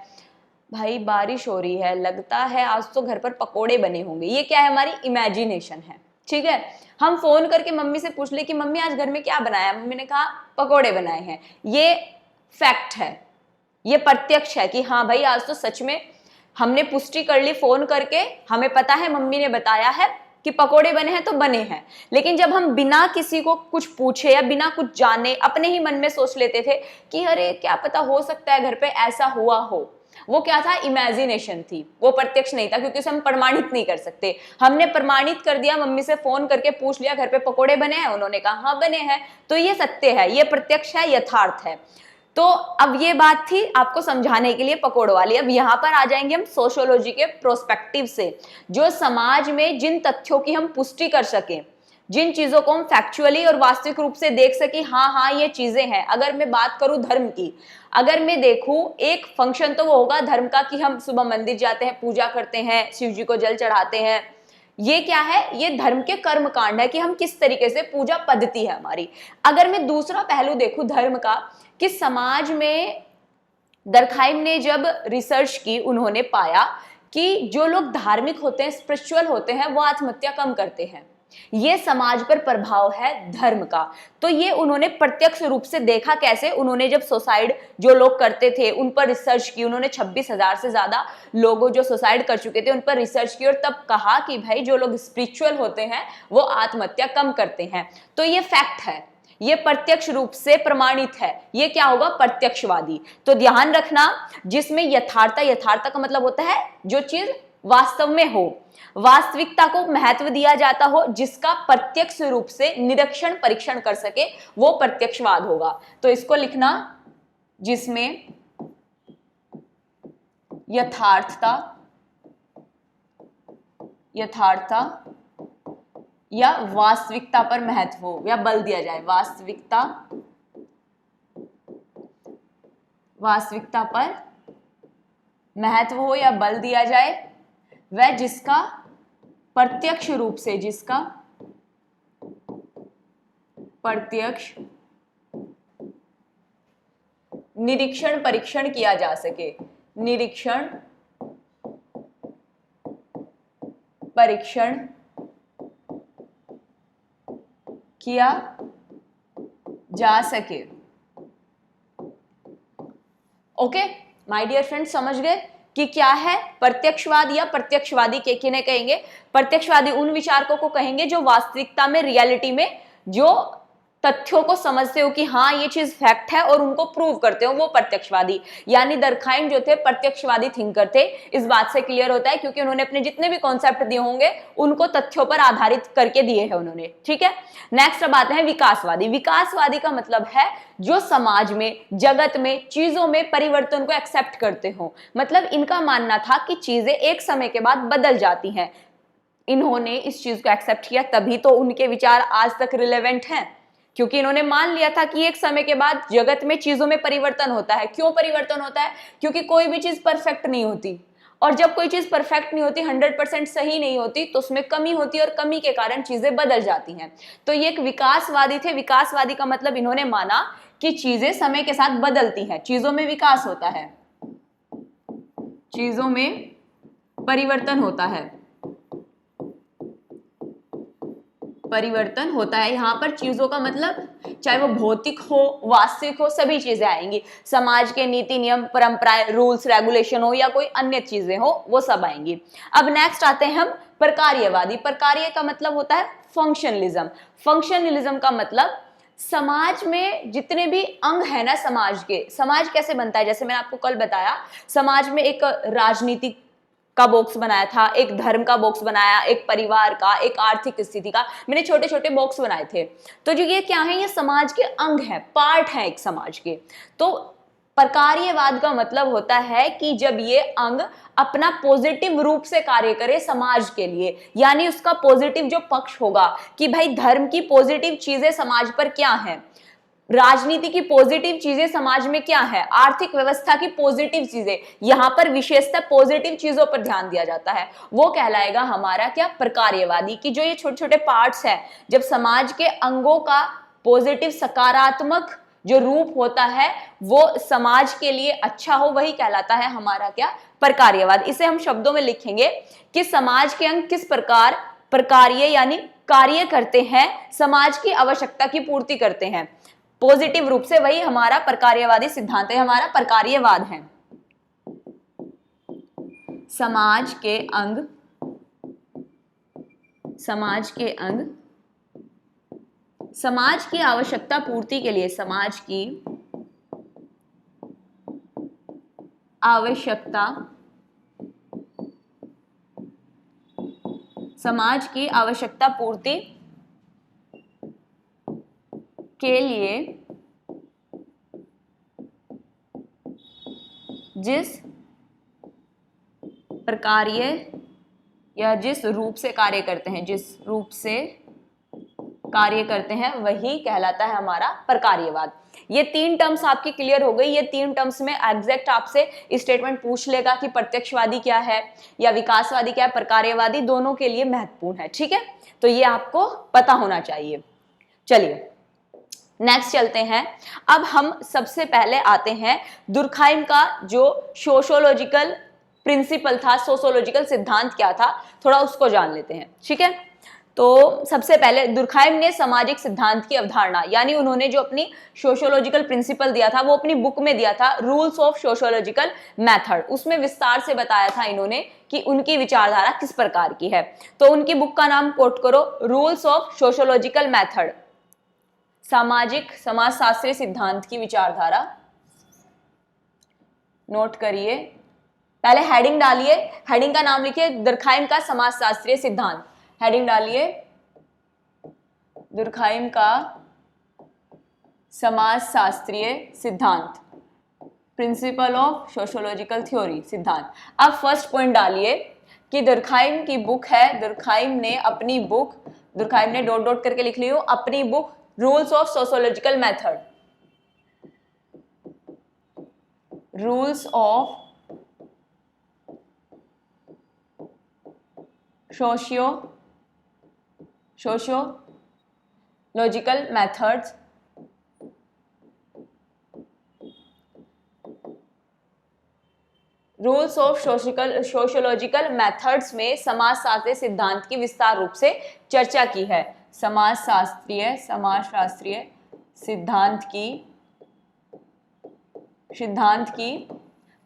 भाई बारिश हो रही है, लगता है आज तो घर पर पकोड़े बने होंगे, ये क्या है, हमारी इमेजिनेशन है, ठीक है। हम फोन करके मम्मी से पूछ ले कि मम्मी आज घर में क्या बनाया, मम्मी ने कहा पकोड़े बनाए हैं, ये फैक्ट है, ये प्रत्यक्ष है कि हाँ भाई आज तो सच में हमने पुष्टि कर ली फोन करके, हमें पता है मम्मी ने बताया है कि पकोड़े बने हैं तो बने हैं। लेकिन जब हम बिना किसी को कुछ पूछे या बिना कुछ जाने अपने ही मन में सोच लेते थे कि अरे क्या पता हो सकता है घर पे ऐसा हुआ हो, वो क्या था, इमेजिनेशन थी, वो प्रत्यक्ष नहीं था, क्योंकि उसे हम प्रमाणित नहीं कर सकते। हमने प्रमाणित कर दिया, मम्मी से फोन करके पूछ लिया घर पे पकोड़े बने हैं, उन्होंने कहा हाँ बने हैं, तो ये सत्य है, ये प्रत्यक्ष है, यथार्थ है। तो अब ये बात थी आपको समझाने के लिए पकौड़ वाली। अब यहाँ पर आ जाएंगे हम सोशियोलॉजी के प्रोस्पेक्टिव से, जो समाज में जिन तथ्यों की हम पुष्टि कर सकें, जिन चीजों को हम फैक्चुअली और वास्तविक रूप से देख सके, हाँ हाँ ये चीजें हैं। अगर मैं बात करूं धर्म की, अगर मैं देखूं एक फंक्शन तो वो होगा धर्म का कि हम सुबह मंदिर जाते हैं, पूजा करते हैं, शिव जी को जल चढ़ाते हैं। ये क्या है? ये धर्म के कर्म कांड है कि हम किस तरीके से पूजा पद्धति है हमारी। अगर मैं दूसरा पहलू देखूं धर्म का, कि समाज में दरखाइम ने जब रिसर्च की, उन्होंने पाया कि जो लोग धार्मिक होते हैं, स्पिरिचुअल होते हैं, वो आत्महत्या कम करते हैं। ये समाज पर प्रभाव है धर्म का। तो ये उन्होंने प्रत्यक्ष रूप से देखा। कैसे? उन्होंने जब सुसाइड जो लोग करते थे उन पर रिसर्च की, उन्होंने 26,000 से ज्यादा लोगों जो सुसाइड कर चुके थे उन पर रिसर्च की, और तब कहा कि भाई जो लोग स्पिरिचुअल होते हैं वो आत्महत्या कम करते हैं। तो ये फैक्ट है, ये प्रत्यक्ष रूप से प्रमाणित है। ये क्या होगा? प्रत्यक्षवादी। तो ध्यान रखना, जिसमें यथार्थ का मतलब होता है जो चीज वास्तव में हो, वास्तविकता को महत्व दिया जाता हो, जिसका प्रत्यक्ष रूप से निरीक्षण परीक्षण कर सके, वो प्रत्यक्षवाद होगा। तो इसको लिखना, जिसमें यथार्थता या वास्तविकता पर महत्व हो या बल दिया जाए, वास्तविकता पर महत्व हो या बल दिया जाए, वह जिसका प्रत्यक्ष रूप से, प्रत्यक्ष निरीक्षण परीक्षण किया जा सके, निरीक्षण परीक्षण किया जा सके। ओके माय डियर फ्रेंड्स, समझ गए कि क्या है प्रत्यक्षवाद या प्रत्यक्षवादी? के किन्हें कहेंगे? प्रत्यक्षवादी उन विचारकों को कहेंगे जो वास्तविकता में, रियलिटी में जो तथ्यों को समझते हो कि हाँ ये चीज फैक्ट है और उनको प्रूव करते हो, वो प्रत्यक्षवादी। यानी दरखाइन जो थे प्रत्यक्षवादी थिंकर थे। इस बात से क्लियर होता है क्योंकि उन्होंने अपने जितने भी कॉन्सेप्ट दिए होंगे उनको तथ्यों पर आधारित करके दिए हैं उन्होंने। ठीक है, नेक्स्ट अब आते हैं विकासवादी। विकासवादी का मतलब है जो समाज में, जगत में, चीजों में परिवर्तन को एक्सेप्ट करते हो। मतलब इनका मानना था कि चीजें एक समय के बाद बदल जाती हैं। इन्होंने इस चीज को एक्सेप्ट किया, तभी तो उनके विचार आज तक रिलेवेंट हैं, क्योंकि इन्होंने मान लिया था कि एक समय के बाद जगत में, चीजों में परिवर्तन होता है। क्यों परिवर्तन होता है? क्योंकि कोई भी चीज परफेक्ट नहीं होती, और जब कोई चीज परफेक्ट नहीं होती, 100% सही नहीं होती, तो उसमें कमी होती है और कमी के कारण चीजें बदल जाती हैं। तो ये एक विकासवादी थे। विकासवादी का मतलब इन्होंने माना कि चीजें समय के साथ बदलती हैं, चीजों में विकास होता है, चीजों में परिवर्तन होता है, परिवर्तन होता है। यहाँ पर चीजों का मतलब चाहे वो भौतिक हो, वास्तविक हो, सभी चीजें आएंगी। समाज के नीति नियम, परंपराएं, रूल्स रेगुलेशन हो या कोई अन्य चीजें हो, वो सब आएंगी। अब नेक्स्ट आते हैं हम प्रकार्यवादी। प्रकार्य का मतलब होता है फंक्शनलिज्म। फंक्शनलिज्म का मतलब समाज में जितने भी अंग है ना समाज के, समाज कैसे बनता है? जैसे मैंने आपको कल बताया, समाज में एक राजनीतिक का बॉक्स बनाया था, एक धर्म का बॉक्स बनाया, एक परिवार का, एक आर्थिक स्थिति का, मैंने छोटे छोटे बॉक्स बनाए थे। तो जो ये क्या है? ये समाज के अंग है, पार्ट है एक समाज के। तो प्रकार्यवाद का मतलब होता है कि जब ये अंग अपना पॉजिटिव रूप से कार्य करे समाज के लिए, यानी उसका पॉजिटिव जो पक्ष होगा कि भाई धर्म की पॉजिटिव चीजें समाज पर क्या है, राजनीति की पॉजिटिव चीजें समाज में क्या है, आर्थिक व्यवस्था की पॉजिटिव चीजें, यहां पर विशेषतः पॉजिटिव चीजों पर ध्यान दिया जाता है, वो कहलाएगा हमारा क्या? प्रकार्यवादी। की जो ये छोटे छोटे पार्ट्स हैं, जब समाज के अंगों का पॉजिटिव सकारात्मक जो रूप होता है वो समाज के लिए अच्छा हो, वही कहलाता है हमारा क्या? प्रकार्यवाद। इसे हम शब्दों में लिखेंगे कि समाज के अंग किस प्रकार प्रकार्य यानी कार्य करते हैं, समाज की आवश्यकता की पूर्ति करते हैं पॉजिटिव रूप से, वही हमारा प्रकार्यवादी सिद्धांत है, हमारा प्रकार्यवाद है। समाज के अंग, समाज के अंग समाज की आवश्यकता पूर्ति के लिए, समाज की आवश्यकता, समाज की आवश्यकता पूर्ति के लिए जिस प्रकार्य या जिस रूप से कार्य करते हैं, जिस रूप से कार्य करते हैं वही कहलाता है हमारा प्रकार्यवाद। ये तीन टर्म्स आपकी क्लियर हो गई। ये तीन टर्म्स में एग्जैक्ट आपसे स्टेटमेंट पूछ लेगा कि प्रत्यक्षवादी क्या है या विकासवादी क्या है, प्रकार्यवादी, दोनों के लिए महत्वपूर्ण है। ठीक है, तो ये आपको पता होना चाहिए। चलिए नेक्स्ट चलते हैं। अब हम सबसे पहले आते हैं दुर्खाइम का जो सोशियोलॉजिकल प्रिंसिपल था, सोशियोलॉजिकल सिद्धांत क्या था, थोड़ा उसको जान लेते हैं। ठीक है, तो सबसे पहले दुर्खाइम ने सामाजिक सिद्धांत की अवधारणा, यानी उन्होंने जो अपनी सोशियोलॉजिकल प्रिंसिपल दिया था वो अपनी बुक में दिया था, रूल्स ऑफ सोशियोलॉजिकल मेथड। उसमें विस्तार से बताया था इन्होंने कि उनकी विचारधारा किस प्रकार की है। तो उनकी बुक का नाम कोट करो, रूल्स ऑफ सोशियोलॉजिकल मेथड, सामाजिक समाजशास्त्रीय सिद्धांत की विचारधारा। नोट करिए, पहले हेडिंग डालिए, हेडिंग का नाम लिखिए दुर्खाइम का समाजशास्त्रीय सिद्धांत। हेडिंग डालिए दुर्खाइम का समाजशास्त्रीय सिद्धांत, प्रिंसिपल ऑफ सोशियोलॉजिकल थ्योरी, सिद्धांत। अब फर्स्ट पॉइंट डालिए कि दुर्खाइम की बुक है, दुर्खाइम ने अपनी बुक, दुर्खाइम ने डॉट डॉट करके लिख लियो अपनी book rules of sociological method, rules of sociological methods, rules of sociological methods में समाजशास्त्रीय सिद्धांत की विस्तार रूप से चर्चा की है। समाजशास्त्रीय सिद्धांत की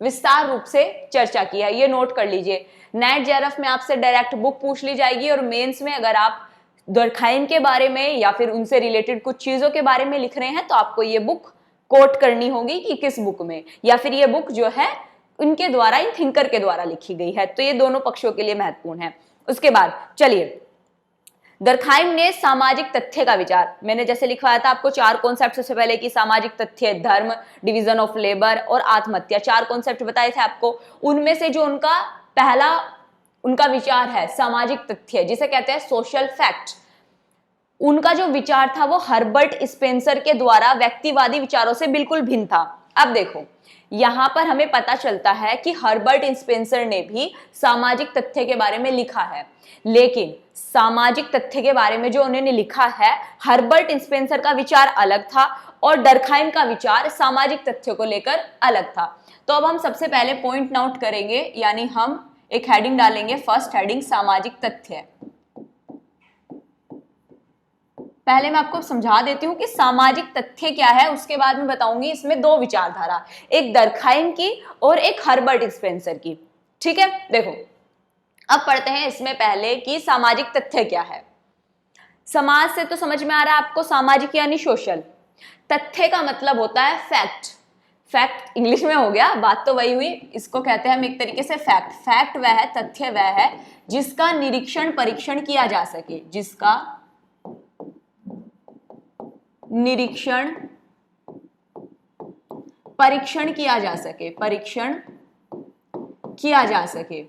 विस्तार रूप से चर्चा की है। ये नोट कर लीजिए। नेट जेआरएफ में आपसे डायरेक्ट बुक पूछ ली जाएगी और मेंस में अगर आप दुर्खाइम के बारे में या फिर उनसे रिलेटेड कुछ चीजों के बारे में लिख रहे हैं तो आपको ये बुक कोट करनी होगी कि किस बुक में, या फिर ये बुक जो है उनके द्वारा, इन थिंकर के द्वारा लिखी गई है। तो ये दोनों पक्षों के लिए महत्वपूर्ण है। उसके बाद चलिए, दुर्खाइम ने सामाजिक तथ्य का विचार, मैंने जैसे लिखवाया था आपको चार कॉन्सेप्ट सबसे पहले कि सामाजिक तथ्य, धर्म, डिवीजन ऑफ लेबर और आत्महत्या, चार कॉन्सेप्ट बताए थे आपको। उनमें से जो उनका पहला उनका विचार है सामाजिक तथ्य, जिसे कहते हैं सोशल फैक्ट, उनका जो विचार था वो हर्बर्ट स्पेंसर के द्वारा व्यक्तिवादी विचारों से बिल्कुल भिन्न था। अब देखो यहां पर हमें पता चलता है कि हर्बर्ट स्पेंसर ने भी सामाजिक तथ्य के बारे में लिखा है, लेकिन सामाजिक तथ्य के बारे में जो उन्होंने लिखा है, हर्बर्ट स्पेंसर का विचार अलग था और डर्खाइम का विचार सामाजिक तथ्यों को लेकर अलग था। तो अब हम सबसे पहले पॉइंट नोट करेंगे, यानी हम एक हेडिंग डालेंगे, फर्स्ट हेडिंग सामाजिक तथ्य। पहले मैं आपको समझा देती हूं कि सामाजिक तथ्य क्या है, उसके बाद में बताऊंगी इसमें दो विचारधारा, एक डर्खाइम की और एक हर्बर्ट स्पेंसर की। ठीक है, देखो अब पढ़ते हैं इसमें पहले कि सामाजिक तथ्य क्या है। समाज से तो समझ में आ रहा है आपको, सामाजिक यानी सोशल। तथ्य का मतलब होता है फैक्ट। फैक्ट इंग्लिश में हो गया, बात तो वही हुई, इसको कहते हैं हम एक तरीके से फैक्ट। फैक्ट वह है, तथ्य वह है जिसका निरीक्षण परीक्षण किया जा सके, जिसका निरीक्षण परीक्षण किया जा सके, परीक्षण किया जा सके।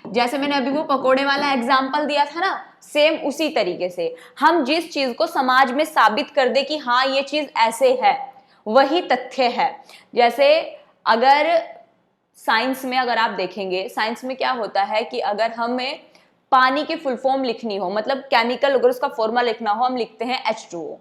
जैसे मैंने अभी वो पकोड़े वाला एग्जाम्पल दिया था ना, सेम उसी तरीके से हम जिस चीज को समाज में साबित कर दे कि हाँ ये चीज ऐसे है, वही तथ्य है। जैसे अगर साइंस में अगर आप देखेंगे, साइंस में क्या होता है कि अगर हमें पानी की फुल फॉर्म लिखनी हो, मतलब केमिकल अगर उसका फॉर्मूला लिखना हो, हम लिखते हैं H2O।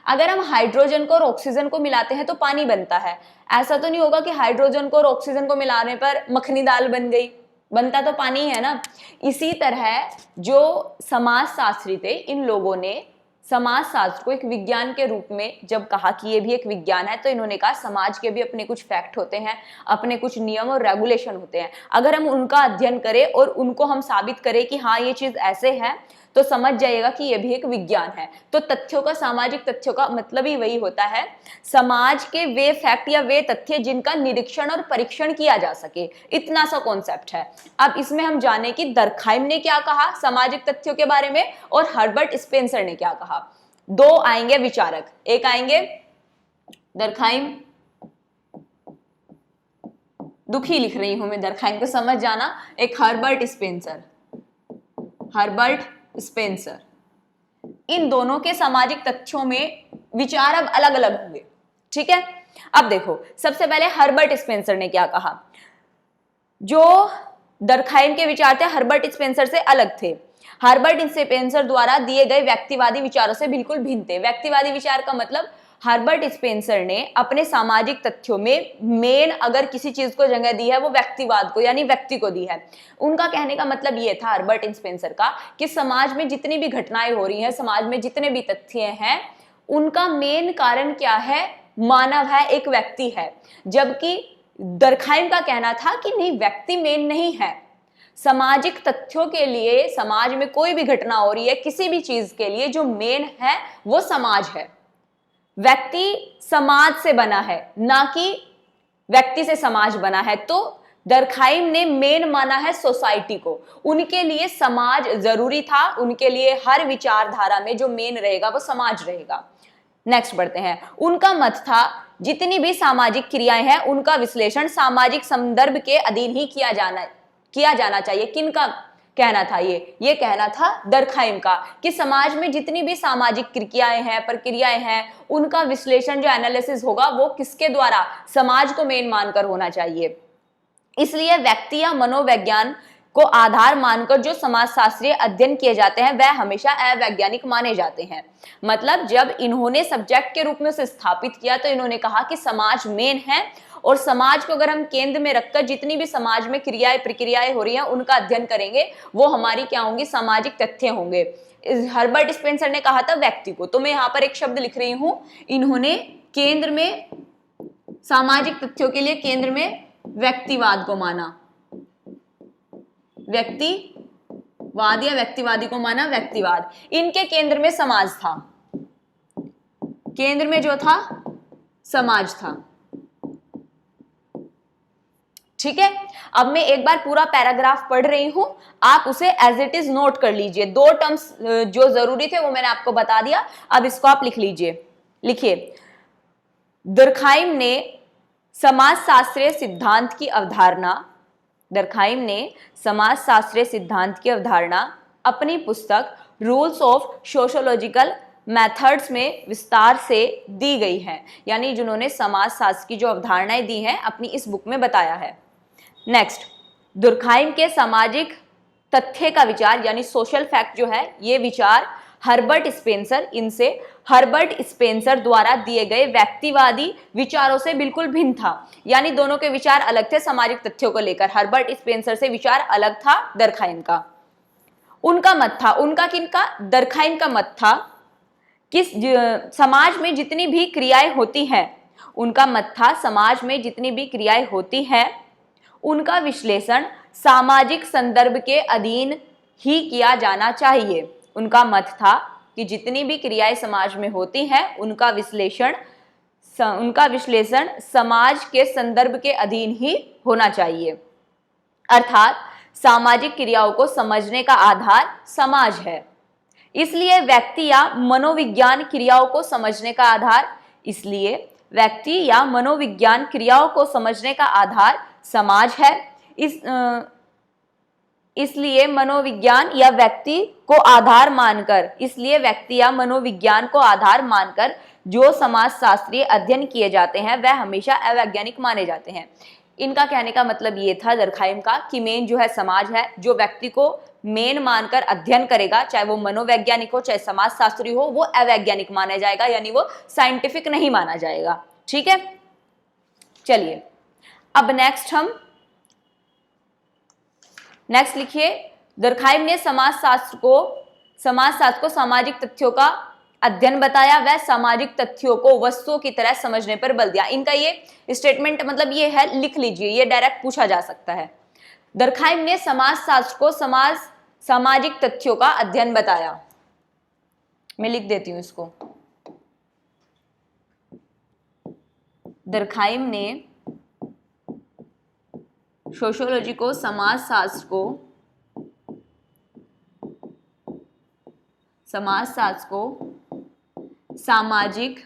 अगर हम हाइड्रोजन को और ऑक्सीजन को मिलाते हैं तो पानी बनता है। ऐसा तो नहीं होगा कि हाइड्रोजन को और ऑक्सीजन को मिलाने पर मखनी दाल बन गई, बनता तो पानी है ना। इसी तरह जो समाजशास्त्री थे, इन लोगों ने समाजशास्त्र को एक विज्ञान के रूप में जब कहा कि ये भी एक विज्ञान है, तो इन्होंने कहा समाज के भी अपने कुछ फैक्ट होते हैं, अपने कुछ नियम और रेगुलेशन होते हैं। अगर हम उनका अध्ययन करें और उनको हम साबित करें कि हाँ ये चीज ऐसे है, तो समझ जाइएगा कि यह भी एक विज्ञान है। तो तथ्यों का, सामाजिक तथ्यों का मतलब ही वही होता है, समाज के वे फैक्ट या वे तथ्य जिनका निरीक्षण और परीक्षण किया जा सके, इतना सा कॉन्सेप्ट है। अब इसमें हम जाने कि डर्खाइम ने क्या कहा सामाजिक तथ्यों के बारे में और हर्बर्ट स्पेंसर ने क्या कहा। दो आएंगे विचारक, एक आएंगे डर्खाइम दुखी लिख रही हूं मैं दरखाइम को, समझ जाना। एक हर्बर्ट स्पेंसर, हर्बर्ट स्पेंसर, इन दोनों के सामाजिक तथ्यों में विचार अब अलग अलग होंगे, ठीक है। अब देखो, सबसे पहले हर्बर्ट स्पेंसर ने क्या कहा। जो दरखाइम के विचार थे हर्बर्ट स्पेंसर से अलग थे। हर्बर्ट स्पेंसर द्वारा दिए गए व्यक्तिवादी विचारों से बिल्कुल भिन्न थे। व्यक्तिवादी विचार का मतलब हर्बर्ट स्पेंसर ने अपने सामाजिक तथ्यों में मेन अगर किसी चीज को जगह दी है वो व्यक्तिवाद को यानी व्यक्ति को दी है। उनका कहने का मतलब ये था हर्बर्ट स्पेंसर का कि समाज में जितनी भी घटनाएं हो रही हैं, समाज में जितने भी तथ्य हैं, उनका मेन कारण क्या है, मानव है, एक व्यक्ति है। जबकि दरखाइम का कहना था कि नहीं, व्यक्ति मेन नहीं है। सामाजिक तथ्यों के लिए, समाज में कोई भी घटना हो रही है, किसी भी चीज के लिए जो मेन है वो समाज है। व्यक्ति समाज से बना है, ना कि व्यक्ति से समाज बना है। तो दरखाइम ने मेन माना है सोसाइटी को। उनके लिए समाज जरूरी था, उनके लिए हर विचारधारा में जो मेन रहेगा वो समाज रहेगा। नेक्स्ट बढ़ते हैं। उनका मत था जितनी भी सामाजिक क्रियाएं हैं उनका विश्लेषण सामाजिक संदर्भ के अधीन ही किया जाना चाहिए। किनका कहना था ये कहना था दरखाइम का कि समाज में जितनी भी सामाजिक क्रियाएं हैं, प्रक्रियाएं हैं, उनका विश्लेषण जो एनालिसिस होगा वो किसके द्वारा, समाज को मेन मानकर होना चाहिए। इसलिए व्यक्ति या मनोविज्ञान को आधार मानकर जो समाजशास्त्रीय अध्ययन किए जाते हैं वह हमेशा अवैज्ञानिक माने जाते हैं। मतलब जब इन्होंने सब्जेक्ट के रूप में उसे स्थापित किया तो इन्होंने कहा कि समाज मेन है और समाज को अगर हम केंद्र में रखकर जितनी भी समाज में क्रियाएं प्रक्रियाएं हो रही हैं उनका अध्ययन करेंगे वो हमारी क्या होंगी, सामाजिक तथ्य होंगे। हर्बर्ट स्पेंसर ने कहा था व्यक्ति को। तो मैं यहाँ पर एक शब्द लिख रही हूं, इन्होंने केंद्र में सामाजिक तथ्यों के लिए केंद्र में व्यक्तिवाद को माना, व्यक्तिवाद या व्यक्तिवादी को माना व्यक्तिवाद। इनके केंद्र में समाज था, केंद्र में जो था समाज था, ठीक है। अब मैं एक बार पूरा पैराग्राफ पढ़ रही हूं, आप उसे एज इट इज नोट कर लीजिए। दो टर्म्स जो जरूरी थे वो मैंने आपको बता दिया, अब इसको आप लिख लीजिए। लिखिए, दरखाइम ने समाजशास्त्रीय सिद्धांत की अवधारणा, दरखाइम ने समाजशास्त्रीय सिद्धांत की अवधारणा अपनी पुस्तक रूल्स ऑफ सोशियोलॉजिकल मेथड्स में विस्तार से दी गई है। यानी जिन्होंने समाजशास्त्र की जो अवधारणाएं दी हैं अपनी इस बुक में बताया है। नेक्स्ट, दुर्खाइम के सामाजिक तथ्य का विचार यानी सोशल फैक्ट जो है, ये विचार हर्बर्ट स्पेंसर, इनसे हर्बर्ट स्पेंसर द्वारा दिए गए व्यक्तिवादी विचारों से बिल्कुल भिन्न था। यानी दोनों के विचार अलग थे सामाजिक तथ्यों को लेकर। हर्बर्ट स्पेंसर से विचार अलग था दरखाइम का। उनका मत था, उनका किनका, दरखाइम का मत था कि समाज में जितनी भी क्रियाएं होती हैं, उनका मत था समाज में जितनी भी क्रियाएं होती हैं उनका विश्लेषण सामाजिक संदर्भ के अधीन ही किया जाना चाहिए। उनका मत था कि जितनी भी क्रियाएं समाज में होती हैं उनका विश्लेषण समाज के संदर्भ के अधीन ही होना चाहिए। अर्थात सामाजिक क्रियाओं को समझने का आधार समाज है, इसलिए व्यक्ति या मनोविज्ञान क्रियाओं को समझने का आधार, इसलिए व्यक्ति या मनोविज्ञान क्रियाओं को समझने का आधार समाज है। इसलिए मनोविज्ञान या व्यक्ति को आधार मानकर, इसलिए व्यक्ति या मनोविज्ञान को आधार मानकर जो समाजशास्त्रीय अध्ययन किए जाते हैं वह हमेशा अवैज्ञानिक माने जाते हैं। इनका कहने का मतलब ये था दरखाइम का कि मेन जो है समाज है, जो व्यक्ति को मेन मानकर अध्ययन करेगा, चाहे वो मनोवैज्ञानिक हो चाहे समाजशास्त्री हो, वो अवैज्ञानिक माना जाएगा, यानी वो साइंटिफिक नहीं माना जाएगा। ठीक है, चलिए अब नेक्स्ट लिखिए, दरखाइम ने समाजशास्त्र को सामाजिक तथ्यों का अध्ययन बताया, वह सामाजिक तथ्यों को वस्तुओं की तरह समझने पर बल दिया। इनका ये स्टेटमेंट मतलब ये है, लिख लीजिए, ये डायरेक्ट पूछा जा सकता है। दरखाइम ने समाजशास्त्र को सामाजिक तथ्यों का अध्ययन बताया। मैं लिख देती हूं इसको। दरखाइम ने सोशियोलॉजी को, समाजशास्त्र को सामाजिक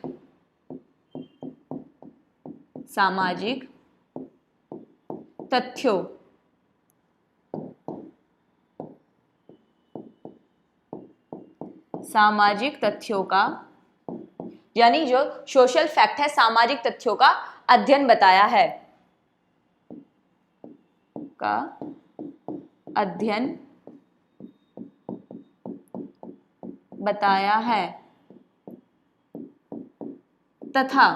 तथ्यों, सामाजिक तथ्यों का, यानी जो सोशल फैक्ट है सामाजिक तथ्यों का अध्ययन बताया है, का अध्ययन बताया है तथा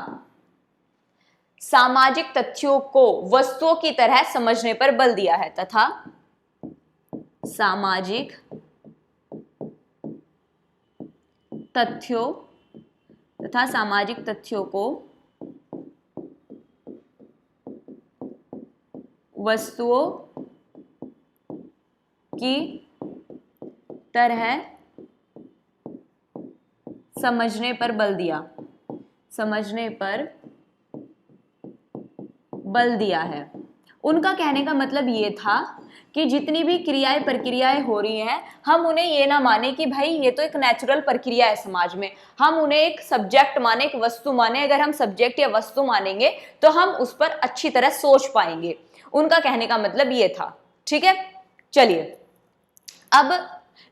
सामाजिक तथ्यों को वस्तुओं की तरह समझने पर बल दिया है, तथा सामाजिक तथ्यों तथा सामाजिक तथ्यों को वस्तुओं की तरह समझने पर बल दिया, समझने पर बल दिया है। उनका कहने का मतलब ये था कि जितनी भी क्रियाएं प्रक्रियाएं हो रही हैं, हम उन्हें ये ना माने कि भाई ये तो एक नेचुरल प्रक्रिया है समाज में, हम उन्हें एक सब्जेक्ट माने, एक वस्तु माने। अगर हम सब्जेक्ट या वस्तु मानेंगे तो हम उस पर अच्छी तरह सोच पाएंगे। उनका कहने का मतलब ये था। ठीक है, चलिए अब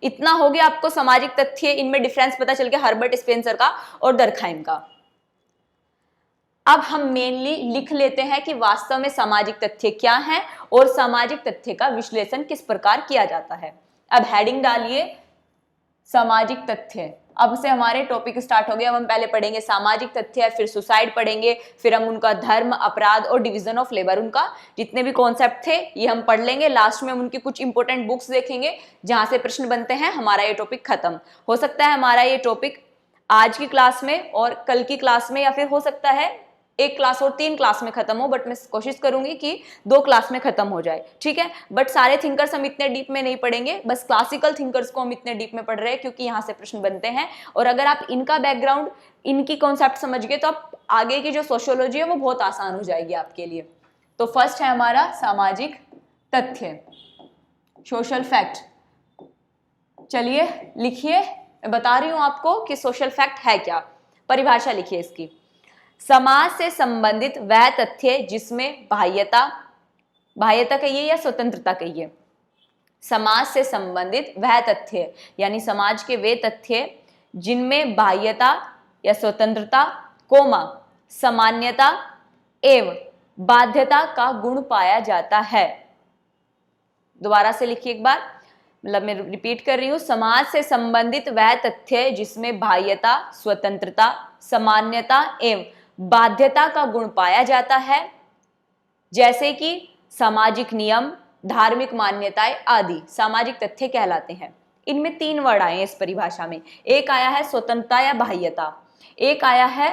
इतना हो गया आपको सामाजिक तथ्य, इनमें डिफरेंस पता चल गया हर्बर्ट स्पेंसर का और डर्कहाइम का। अब हम मेनली लिख लेते हैं कि वास्तव में सामाजिक तथ्य क्या है और सामाजिक तथ्य का विश्लेषण किस प्रकार किया जाता है। अब हेडिंग डालिए सामाजिक तथ्य। अब से हमारे टॉपिक स्टार्ट हो गया। अब हम पहले पढ़ेंगे सामाजिक तथ्य, फिर सुसाइड पढ़ेंगे, फिर हम उनका धर्म, अपराध और डिवीजन ऑफ लेबर, उनका जितने भी कॉन्सेप्ट थे ये हम पढ़ लेंगे। लास्ट में हम उनकी कुछ इंपॉर्टेंट बुक्स देखेंगे जहां से प्रश्न बनते हैं। हमारा ये टॉपिक खत्म हो सकता है, हमारा ये टॉपिक आज की क्लास में और कल की क्लास में, या फिर हो सकता है एक क्लास और 3 क्लास में खत्म हो, बट मैं कोशिश करूंगी कि 2 क्लास में खत्म हो जाए। ठीक है, बट सारे थिंकर्स हम इतने डीप में नहीं पढ़ेंगे, बस क्लासिकल थिंकर्स को हम इतने डीप में पढ़ रहे हैं क्योंकि यहाँ से प्रश्न बनते हैं। और अगर आप इनका बैकग्राउंड, इनकी कॉन्सेप्ट समझ गए तो आप आगे की जो सोशियोलॉजी है वो बहुत आसान हो जाएगी आपके लिए। तो फर्स्ट है हमारा सामाजिक तथ्य, सोशल फैक्ट। चलिए लिखिए, मैं बता रही हूं आपको कि सोशल फैक्ट है क्या। परिभाषा लिखिए इसकी। समाज से संबंधित वह तथ्य जिसमें बाह्यता, बाह्यता कहिए या स्वतंत्रता कहिए, समाज से संबंधित वह तथ्य यानी समाज के वे तथ्य जिनमें बाह्यता या स्वतंत्रता, कोमा सामान्यता एवं बाध्यता का गुण पाया जाता है। दोबारा से लिखिए एक बार, मतलब मैं रिपीट कर रही हूं। समाज से संबंधित वह तथ्य जिसमें बाह्यता, स्वतंत्रता, सामान्यता एवं बाध्यता का गुण पाया जाता है, जैसे कि सामाजिक नियम, धार्मिक मान्यताएं आदि सामाजिक तथ्य कहलाते हैं। इनमें 3 वर्ड आए हैं इस परिभाषा में। एक आया है स्वतंत्रता या बाह्यता, एक आया है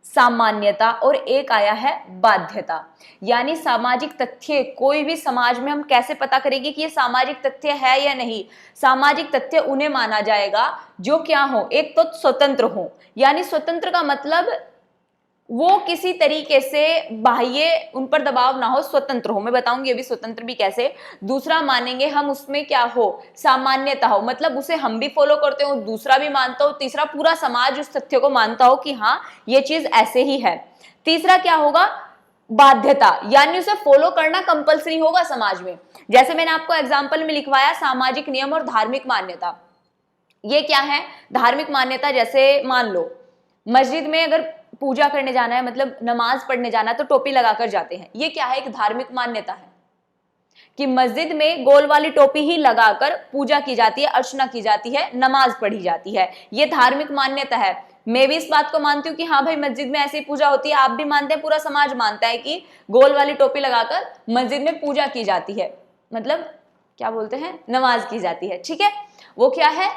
सामान्यता और एक आया है बाध्यता। यानी सामाजिक तथ्य, कोई भी समाज में हम कैसे पता करेंगे कि ये सामाजिक तथ्य है या नहीं। सामाजिक तथ्य उन्हें माना जाएगा जो क्या हो, एक तो स्वतंत्र हो, यानी स्वतंत्र का मतलब वो किसी तरीके से बाह्य उन पर दबाव ना हो, स्वतंत्र हो। मैं बताऊंगी अभी स्वतंत्र भी कैसे। दूसरा मानेंगे हम उसमें क्या हो, सामान्यता हो, मतलब उसे हम भी फॉलो करते हो, दूसरा भी मानता हो, तीसरा पूरा समाज उस तथ्य को मानता हो कि हाँ ये चीज ऐसे ही है। तीसरा क्या होगा, बाध्यता, यानी उसे फॉलो करना कंपलसरी होगा समाज में। जैसे मैंने आपको एग्जाम्पल में लिखवाया सामाजिक नियम और धार्मिक मान्यता। ये क्या है, धार्मिक मान्यता, जैसे मान लो मस्जिद में अगर पूजा करने जाना है, मतलब नमाज पढ़ने जाना है, तो टोपी लगाकर जाते हैं। ये क्या है, एक धार्मिक मान्यता है कि मस्जिद में गोल वाली टोपी ही लगाकर पूजा की जाती है, अर्चना की जाती है, नमाज पढ़ी जाती है। ये धार्मिक मान्यता है। मैं भी इस बात को मानती हूँ कि हाँ भाई मस्जिद में ऐसी पूजा होती है, आप भी मानते हैं, पूरा समाज मानता है कि गोल वाली टोपी लगाकर मस्जिद में पूजा की जाती है, मतलब क्या बोलते हैं, नमाज की जाती है। ठीक है, वो क्या है,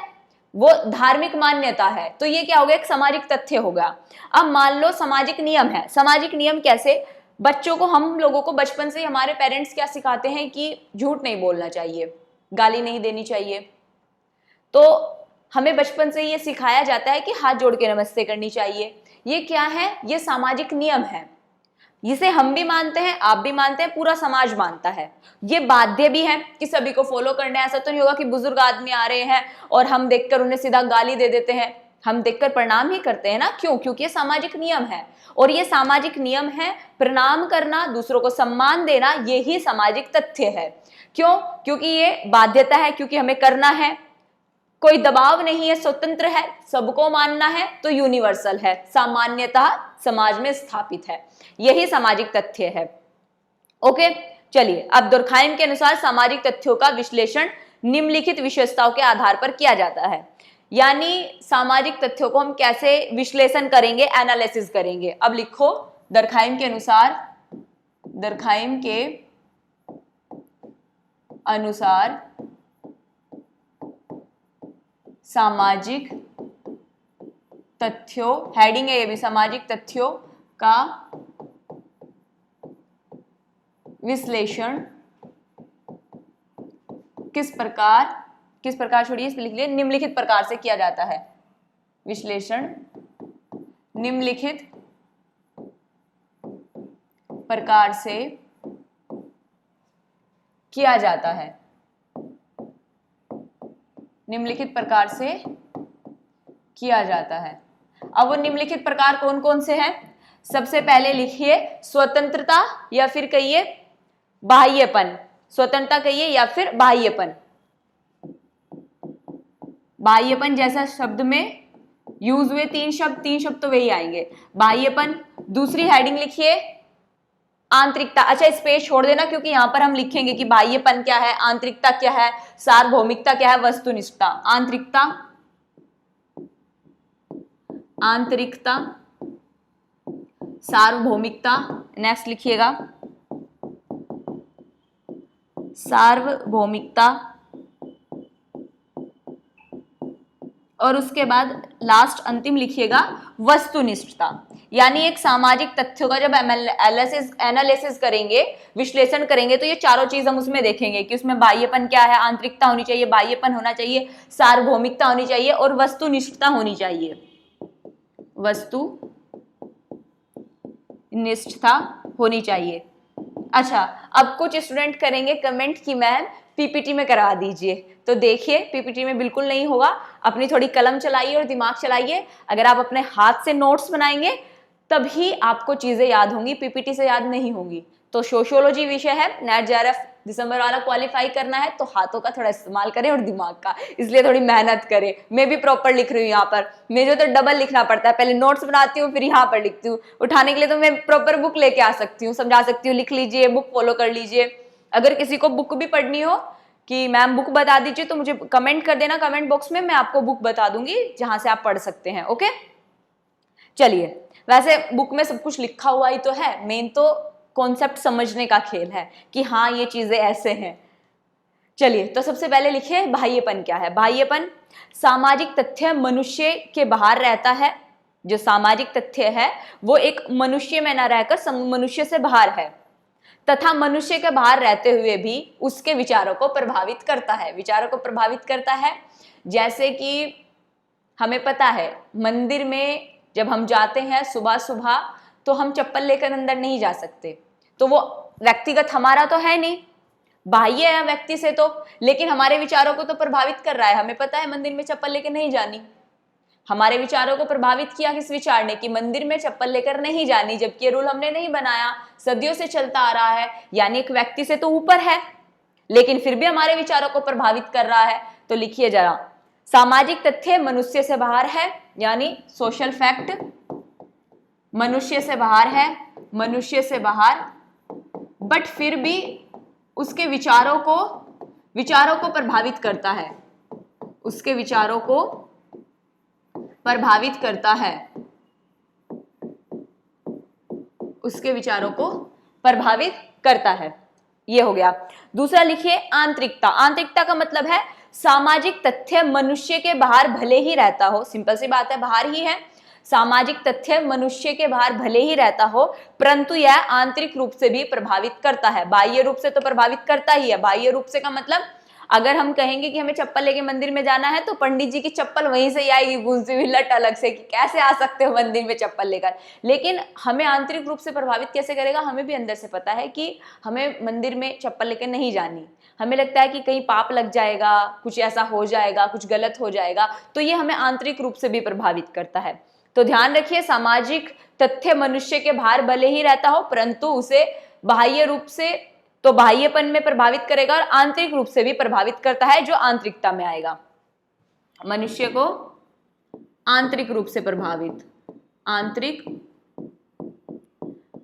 वो धार्मिक मान्यता है। तो ये क्या हो गया, एक सामाजिक तथ्य होगा। अब मान लो सामाजिक नियम है। सामाजिक नियम कैसे, बच्चों को, हम लोगों को बचपन से हमारे पेरेंट्स क्या सिखाते हैं कि झूठ नहीं बोलना चाहिए, गाली नहीं देनी चाहिए। तो हमें बचपन से ये सिखाया जाता है कि हाथ जोड़ के नमस्ते करनी चाहिए। ये क्या है, ये सामाजिक नियम है, जिसे हम भी मानते हैं, आप भी मानते हैं, पूरा समाज मानता है। ये बाध्य भी है कि सभी को फॉलो करना है। ऐसा तो नहीं होगा कि बुजुर्ग आदमी आ रहे हैं और हम देखकर उन्हें सीधा गाली दे देते हैं, हम देखकर प्रणाम ही करते हैं ना, क्यों? क्योंकि ये सामाजिक नियम है, और ये सामाजिक नियम है, प्रणाम करना, दूसरों को सम्मान देना, ये ही सामाजिक तथ्य है। क्यों? क्योंकि ये बाध्यता है, क्योंकि हमें करना है, कोई दबाव नहीं है, स्वतंत्र है, सबको मानना है, तो यूनिवर्सल है, सामान्यतः समाज में स्थापित है, यही सामाजिक तथ्य है। ओके, चलिए, अब दुर्खाइम के अनुसार सामाजिक तथ्यों का विश्लेषण निम्नलिखित विशेषताओं के आधार पर किया जाता है। यानी सामाजिक तथ्यों को हम कैसे विश्लेषण करेंगे, एनालिसिस करेंगे। अब लिखो, दुर्खाइम के अनुसार सामाजिक तथ्यों, हेडिंग है ये भी, सामाजिक तथ्यों का विश्लेषण किस प्रकार छोड़िए, इस पे लिख लिए, निम्नलिखित प्रकार से किया जाता है। विश्लेषण निम्नलिखित प्रकार से किया जाता है। निम्नलिखित प्रकार से किया जाता है। अब वो निम्नलिखित प्रकार कौन कौन से हैं? सबसे पहले लिखिए स्वतंत्रता, या फिर कहिए बाह्यपन। स्वतंत्रता कहिए या फिर बाह्यपन। बाह्यपन जैसा शब्द में यूज हुए तीन शब्द तो वही आएंगे, बाह्यपन। दूसरी हेडिंग लिखिए आंतरिकता। अच्छा, स्पेस छोड़ देना, क्योंकि यहां पर हम लिखेंगे कि बाह्यपन क्या है, आंतरिकता क्या है, सार्वभौमिकता क्या है, वस्तुनिष्ठता। आंतरिकता, सार्वभौमिकता। नेक्स्ट लिखिएगा सार्वभौमिकता, और उसके बाद लास्ट अंतिम लिखिएगा वस्तुनिष्ठता। यानी एक सामाजिक तथ्यों का जब एनालिसिस करेंगे, विश्लेषण करेंगे, तो ये चारों चीज हम उसमें देखेंगे कि उसमें बाह्यपन क्या है, आंतरिकता होनी चाहिए, बाह्यपन होना चाहिए, सार्वभौमिकता होनी चाहिए, और वस्तुनिष्ठता होनी चाहिए, वस्तुनिष्ठता होनी चाहिए। अच्छा, अब कुछ स्टूडेंट करेंगे कमेंट कि मैम पीपीटी में करा दीजिए, तो देखिए पीपीटी में बिल्कुल नहीं होगा। अपनी थोड़ी कलम चलाइए और दिमाग चलाइए। अगर आप अपने हाथ से नोट्स बनाएंगे तभी आपको चीजें याद होंगी, पीपीटी से याद नहीं होंगी। तो सोशियोलॉजी विषय है, नेट जेआरएफ दिसंबर वाला क्वालिफाई करना है, तो हाथों का थोड़ा इस्तेमाल करें और दिमाग का, इसलिए थोड़ी मेहनत करें। मैं भी प्रॉपर लिख रही हूँ यहाँ पर, मुझे तो डबल लिखना पड़ता है, पहले नोट्स बनाती हूँ फिर यहाँ पर लिखती हूँ। उठाने के लिए तो मैं प्रॉपर बुक लेके आ सकती हूँ, समझा सकती हूँ, लिख लीजिए, बुक फॉलो कर लीजिए। अगर किसी को बुक भी पढ़नी हो कि मैम बुक बता दीजिए, तो मुझे कमेंट कर देना कमेंट बॉक्स में, मैं आपको बुक बता दूंगी जहां से आप पढ़ सकते हैं। ओके, चलिए, वैसे बुक में सब कुछ लिखा हुआ ही तो है, मेन तो कॉन्सेप्ट समझने का खेल है कि हाँ ये चीजें ऐसे हैं। चलिए, तो सबसे पहले लिखिए बाह्यपन क्या है। बाह्यपन सामाजिक तथ्य मनुष्य के बाहर रहता है। जो सामाजिक तथ्य है वो एक मनुष्य में न रहकर मनुष्य से बाहर है, तथा मनुष्य के बाहर रहते हुए भी उसके विचारों को प्रभावित करता है। विचारों को प्रभावित करता है, जैसे कि हमें पता है मंदिर में जब हम जाते हैं सुबह सुबह, तो हम चप्पल लेकर अंदर नहीं जा सकते, तो वो व्यक्तिगत हमारा तो है नहीं, बाह्य है व्यक्ति से तो, लेकिन हमारे विचारों को तो प्रभावित कर रहा है। हमें पता है मंदिर में चप्पल लेकर नहीं जानी, हमारे विचारों को प्रभावित किया किस विचार ने कि मंदिर में चप्पल लेकर नहीं जानी, जबकि ये रूल हमने नहीं बनाया, सदियों से चलता आ रहा है। यानी एक व्यक्ति से तो ऊपर है, लेकिन फिर भी हमारे विचारों को प्रभावित कर रहा है। तो लिखिए जरा, सामाजिक तथ्य मनुष्य से बाहर है, यानी सोशल फैक्ट मनुष्य से बाहर है, मनुष्य से बाहर, बट फिर भी उसके विचारों को प्रभावित करता है, उसके विचारों को प्रभावित करता है, उसके विचारों को प्रभावित करता है। ये हो गया। दूसरा लिखिए आंतरिकता। आंतरिकता का मतलब है सामाजिक तथ्य मनुष्य के बाहर भले ही रहता हो, सिंपल सी बात है, बाहर ही है, सामाजिक तथ्य मनुष्य के बाहर भले ही रहता हो, परंतु यह आंतरिक रूप से भी प्रभावित करता है। बाह्य रूप से तो प्रभावित करता ही है, बाह्य रूप से का मतलब अगर हम कहेंगे कि हमें चप्पल लेके मंदिर में जाना है तो पंडित जी की चप्पल वहीं से ही आएगी गूंजती हुई लट अलग से कि कैसे आ सकते हो मंदिर में चप्पल लेकर। लेकिन हमें आंतरिक रूप से प्रभावित कैसे करेगा, हमें भी अंदर से पता है कि हमें मंदिर में चप्पल लेकर नहीं जानी। हमें लगता है कि कहीं पाप लग जाएगा, कुछ ऐसा हो जाएगा, कुछ गलत हो जाएगा, तो ये हमें आंतरिक रूप से भी प्रभावित करता है। तो ध्यान रखिए, सामाजिक तथ्य मनुष्य के बाहर भले ही रहता हो परंतु उसे बाह्य रूप से तो बाह्यपन में प्रभावित करेगा और आंतरिक रूप से भी प्रभावित करता है, जो आंतरिकता में आएगा। मनुष्य को आंतरिक रूप से प्रभावित, आंतरिक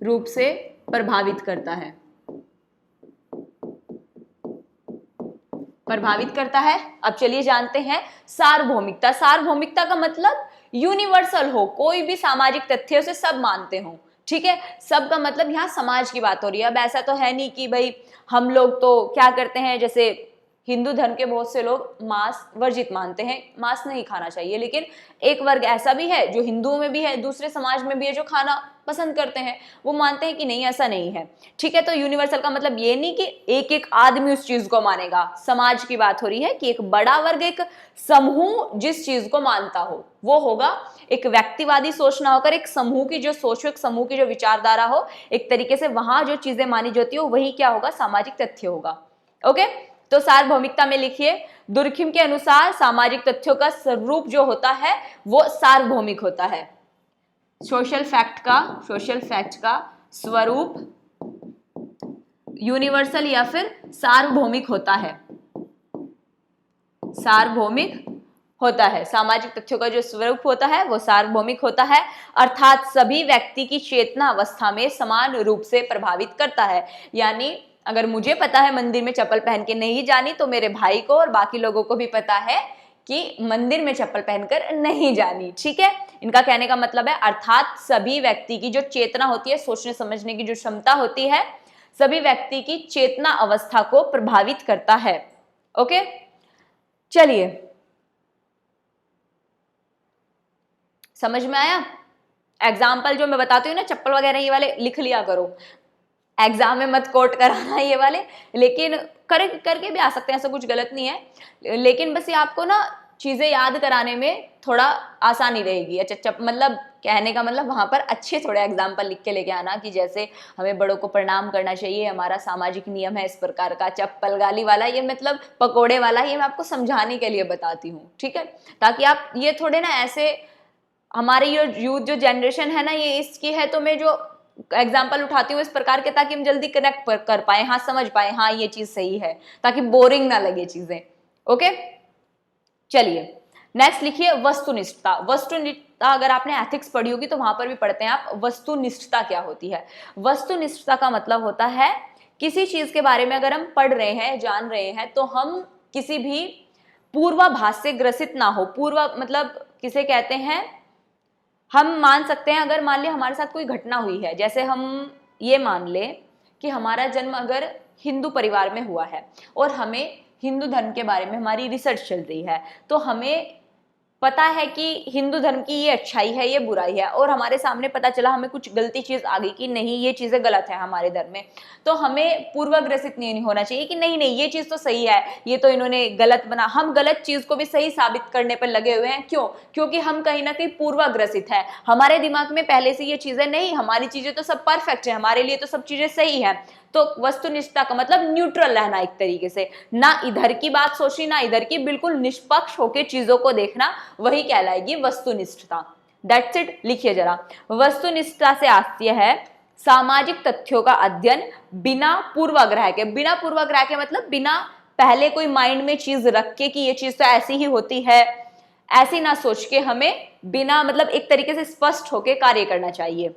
रूप से प्रभावित करता है, प्रभावित करता है। अब चलिए जानते हैं सार्वभौमिकता। सार्वभौमिकता का मतलब यूनिवर्सल हो, कोई भी सामाजिक तथ्य से सब मानते हो, ठीक है। सब का मतलब यहाँ समाज की बात हो रही है। अब ऐसा तो है नहीं कि भाई हम लोग तो क्या करते हैं, जैसे हिंदू धर्म के बहुत से लोग मांस वर्जित मानते हैं, मांस नहीं खाना चाहिए, लेकिन एक वर्ग ऐसा भी है जो हिंदुओं में भी है, दूसरे समाज में भी है, जो खाना पसंद करते हैं, वो मानते हैं कि नहीं ऐसा नहीं है, ठीक है। तो यूनिवर्सल का मतलब ये नहीं कि एक एक आदमी उस चीज को मानेगा, समाज की बात हो रही है कि एक बड़ा वर्ग, एक समूह जिस चीज को मानता हो वो होगा। एक व्यक्तिवादी सोच ना होकर एक समूह की जो सोच हो, एक समूह की जो विचारधारा हो, एक तरीके से वहां जो चीजें मानी जाती हो वही क्या होगा, सामाजिक तथ्य होगा। ओके, तो सार्वभौमिकता में लिखिए, दुर्खिम के अनुसार सामाजिक तथ्यों का स्वरूप जो होता है वो सार्वभौमिक होता है। सोशल फैक्ट का स्वरूप यूनिवर्सल या फिर सार्वभौमिक होता है, सार्वभौमिक होता है। सामाजिक तथ्यों का जो स्वरूप होता है वो सार्वभौमिक होता है, अर्थात सभी व्यक्ति की चेतना अवस्था में समान रूप से प्रभावित करता है। यानी अगर मुझे पता है मंदिर में चप्पल पहन के नहीं जानी, तो मेरे भाई को और बाकी लोगों को भी पता है कि मंदिर में चप्पल पहनकर नहीं जानी, ठीक है। इनका कहने का मतलब है अर्थात सभी व्यक्ति की जो चेतना होती है, सोचने समझने की जो क्षमता होती है, सभी व्यक्ति की चेतना अवस्था को प्रभावित करता है। ओके, चलिए समझ में आया। एग्जाम्पल जो मैं बताती हूँ ना, चप्पल वगैरह ये वाले लिख लिया करो, एग्जाम में मत कोट कराना ये वाले, लेकिन करके भी आ सकते हैं, ऐसा कुछ गलत नहीं है, लेकिन बस ये आपको ना चीजें याद कराने में थोड़ा आसानी रहेगी। अच्छा, मतलब कहने का मतलब वहां पर अच्छे थोड़े एग्जाम्पल लिख के लेके आना कि जैसे हमें बड़ों को प्रणाम करना चाहिए, हमारा सामाजिक नियम है इस प्रकार का, चप्पल गाली वाला, ये मतलब पकोड़े वाला, ये मैं आपको समझाने के लिए बताती हूँ, ठीक है। ताकि आप ये थोड़े ना ऐसे, हमारी ये यूथ जो जनरेशन है ना ये इसकी है, तो मैं जो एग्जाम्पल उठाती हूँ इस प्रकार के, ताकि हम जल्दी कनेक्ट कर पाए, हाँ समझ पाए, हाँ ये चीज सही है, ताकि बोरिंग ना लगे चीजें। ओके, चलिए नेक्स्ट लिखिए वस्तुनिष्ठता। वस्तुनिष्ठता अगर आपने एथिक्स पढ़ी होगी तो वहां पर भी पढ़ते हैं आप, वस्तुनिष्ठता क्या होती है। वस्तुनिष्ठता का मतलब होता है किसी चीज के बारे में अगर हम पढ़ रहे हैं, जान रहे हैं, तो हम किसी भी पूर्वाभास से ग्रसित ना हो। पूर्व मतलब किसे कहते हैं, हम मान सकते हैं अगर मान लिया हमारे साथ कोई घटना हुई है, जैसे हम ये मान ले कि हमारा जन्म अगर हिंदू परिवार में हुआ है और हमें हिंदू धर्म के बारे में हमारी रिसर्च चल रही है, तो हमें पता है कि हिंदू धर्म की ये अच्छाई है, ये बुराई है, और हमारे सामने पता चला हमें कुछ गलती चीज आ गई कि नहीं ये चीजें गलत है हमारे धर्म में, तो हमें पूर्वाग्रसित नहीं होना चाहिए कि नहीं नहीं ये चीज तो सही है, ये तो इन्होंने गलत बना। हम गलत चीज को भी सही साबित करने पर लगे हुए हैं, क्यों? क्योंकि हम कहीं ना कहीं पूर्वाग्रसित है, हमारे दिमाग में पहले से ये चीजें नहीं, हमारी चीजें तो सब परफेक्ट है, हमारे लिए तो सब चीजें सही है। तो वस्तुनिष्ठता का मतलब न्यूट्रल रहना, एक तरीके से ना इधर की बात सोचनी ना इधर की, बिल्कुल निष्पक्ष होकर चीजों को देखना, वही कहलाएगी वस्तुनिष्ठता। That's it. लिखिए जरा, वस्तुनिष्ठता से आशय है सामाजिक तथ्यों का अध्ययन बिना पूर्वाग्रह के। बिना पूर्वाग्रह के मतलब बिना पहले कोई माइंड में चीज रख के कि ये चीज तो ऐसी ही होती है, ऐसी ना सोच के हमें बिना मतलब एक तरीके से स्पष्ट होकर कार्य करना चाहिए,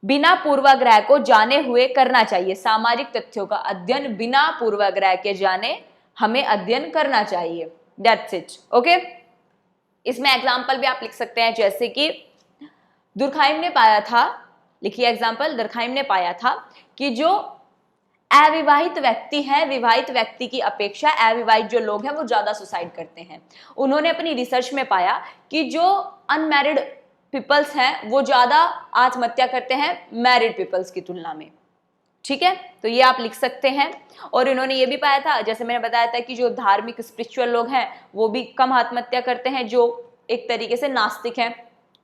बिना पूर्वाग्रह को जाने हुए करना चाहिए। सामाजिक तथ्यों का अध्ययन बिना पूर्वाग्रह के जाने हमें अध्ययन करना चाहिए। That's it. ओके, इसमें एग्जाम्पल भी आप लिख सकते हैं, जैसे कि दुर्खाइम ने पाया था, लिखिए एग्जाम्पल, दुर्खाइम ने पाया था कि जो अविवाहित व्यक्ति है, विवाहित व्यक्ति की अपेक्षा अविवाहित जो लोग हैं वो ज्यादा सुसाइड करते हैं। उन्होंने अपनी रिसर्च में पाया कि जो अनमैरिड पीपल्स हैं वो ज्यादा आत्महत्या करते हैं मैरिड पीपल्स की तुलना में। ठीक है, तो ये आप लिख सकते हैं। और इन्होंने ये भी पाया था, जैसे मैंने बताया था, कि जो धार्मिक स्पिरिचुअल लोग हैं वो भी कम आत्महत्या करते हैं जो एक तरीके से नास्तिक हैं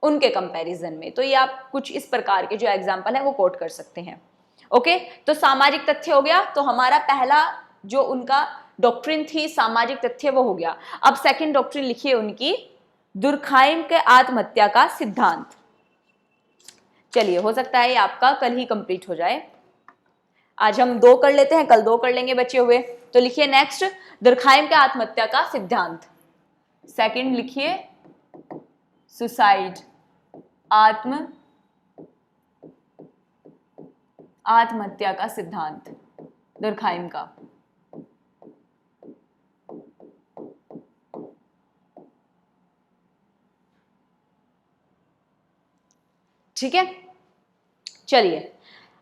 उनके कंपैरिजन में। तो ये आप कुछ इस प्रकार के जो एग्जाम्पल है वो कोट कर सकते हैं। ओके, तो सामाजिक तथ्य हो गया। तो हमारा पहला जो उनका डॉक्ट्रिन थी सामाजिक तथ्य वो हो गया। अब सेकंड डॉक्ट्रिन लिखिए उनकी, दुर्खाइम के आत्महत्या का सिद्धांत। चलिए, हो सकता है आपका कल ही कंप्लीट हो जाए। आज हम 2 कर लेते हैं, कल 2 कर लेंगे बचे हुए। तो लिखिए नेक्स्ट, दुर्खाइम के आत्महत्या का सिद्धांत। सेकंड लिखिए सुसाइड, आत्महत्या का सिद्धांत दुर्खाइम का। ठीक है, चलिए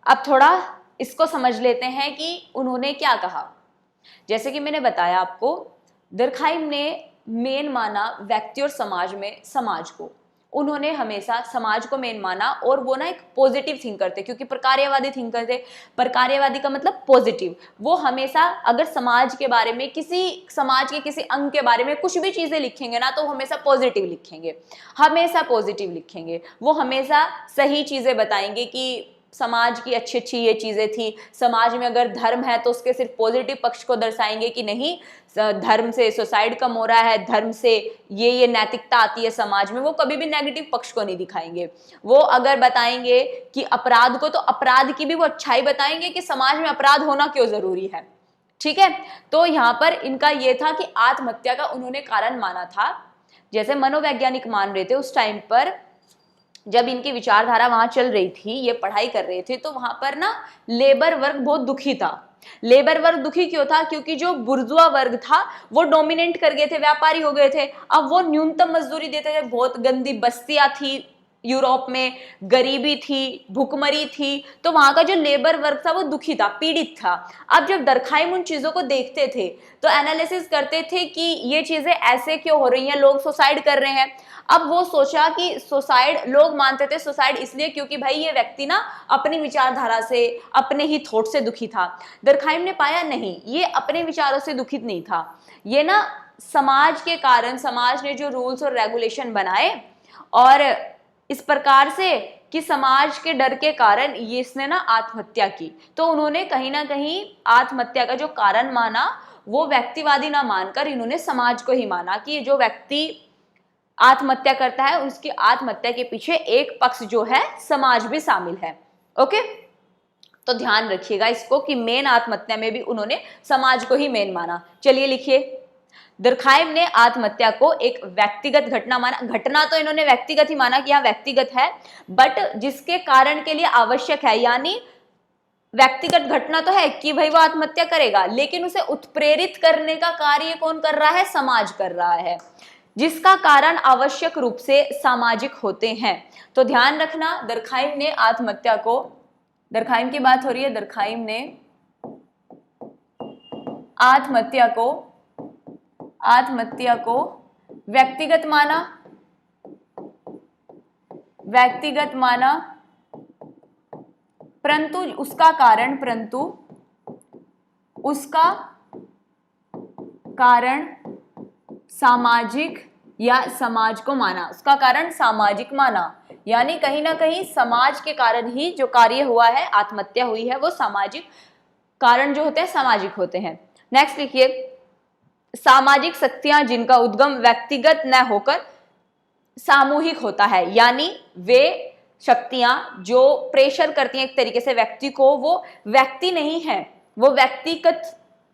अब थोड़ा इसको समझ लेते हैं कि उन्होंने क्या कहा। जैसे कि मैंने बताया आपको, दुर्खाइम ने मेन माना व्यक्ति और समाज में समाज को। उन्होंने हमेशा समाज को मेन माना और वो ना एक पॉजिटिव थिंकर थे, क्योंकि प्रकार्यवादी थिंकर थे। प्रकार्यवादी का मतलब पॉजिटिव। वो हमेशा अगर समाज के बारे में, किसी समाज के किसी अंग के बारे में कुछ भी चीजें लिखेंगे ना, तो हमेशा पॉजिटिव लिखेंगे, हमेशा पॉजिटिव लिखेंगे। वो हमेशा सही चीजें बताएंगे कि समाज की अच्छी अच्छी ये चीजें थी। समाज में अगर धर्म है तो उसके सिर्फ पॉजिटिव पक्ष को दर्शाएंगे कि नहीं, धर्म से सुसाइड कम हो रहा है, धर्म से ये नैतिकता आती है समाज में। वो कभी भी नेगेटिव पक्ष को नहीं दिखाएंगे। वो अगर बताएंगे कि अपराध को, तो अपराध की भी वो अच्छाई बताएंगे कि समाज में अपराध होना क्यों जरूरी है। ठीक है, तो यहाँ पर इनका ये था कि आत्महत्या का उन्होंने कारण माना था। जैसे मनोवैज्ञानिक मान रहे थे उस टाइम पर, जब इनकी विचारधारा वहां चल रही थी, ये पढ़ाई कर रहे थे, तो वहां पर ना लेबर वर्ग बहुत दुखी था। लेबर वर्ग दुखी क्यों था? क्योंकि जो बुर्जुआ वर्ग था वो डोमिनेट कर गए थे, व्यापारी हो गए थे। अब वो न्यूनतम मजदूरी देते थे, बहुत गंदी बस्तियां थी यूरोप में, गरीबी थी, भुखमरी थी, तो वहां का जो लेबर वर्ग था वो दुखी था, पीड़ित था। अब जब दरखाइम उन चीजों को देखते थे तो एनालिसिस करते थे कि ये चीजें ऐसे क्यों हो रही हैं, लोग सुसाइड कर रहे हैं। अब वो सोचा कि सुसाइड, लोग मानते थे सुसाइड इसलिए क्योंकि भाई ये व्यक्ति ना अपनी विचारधारा से, अपने ही थॉट से दुखी था। दरखाइम ने पाया नहीं, ये अपने विचारों से दुखित नहीं था, ये ना समाज के कारण, समाज ने जो रूल्स और रेगुलेशन बनाए और इस प्रकार से कि समाज के डर के कारण ये इसने ना आत्महत्या की। तो उन्होंने कहीं ना कहीं आत्महत्या का जो कारण माना वो व्यक्तिवादी ना मानकर इन्होंने समाज को ही माना कि जो व्यक्ति आत्महत्या करता है उसकी आत्महत्या के पीछे एक पक्ष जो है समाज भी शामिल है। ओके, तो ध्यान रखिएगा इसको कि मेन आत्महत्या में भी उन्होंने समाज को ही मेन माना। चलिए लिखिए, दुर्खाइम ने आत्महत्या को एक व्यक्तिगत घटना माना। घटना तो इन्होंने व्यक्तिगत ही माना कि हाँ व्यक्तिगत है, बट जिसके कारण के लिए आवश्यक है, यानी व्यक्तिगत घटना तो है कि भाई वो आत्महत्या करेगा, लेकिन उसे उत्प्रेरित करने का कार्य कौन कर रहा है? समाज कर रहा है, जिसका कारण आवश्यक रूप से सामाजिक होते हैं। तो ध्यान रखना, दरखाइम ने आत्महत्या को, दरखाइम की बात हो रही है, दरखाइम ने आत्महत्या को व्यक्तिगत माना, परंतु उसका कारण सामाजिक या समाज को माना, उसका कारण सामाजिक माना, यानी कहीं ना कहीं समाज के कारण ही जो कार्य हुआ है, आत्महत्या हुई है, वो सामाजिक कारण जो होते हैं सामाजिक होते हैं। नेक्स्ट लिखिए, सामाजिक शक्तियां जिनका उद्गम व्यक्तिगत न होकर सामूहिक होता है, यानी वे शक्तियां जो प्रेशर करती हैं एक तरीके से व्यक्ति को, वो व्यक्ति नहीं है, वो व्यक्तिगत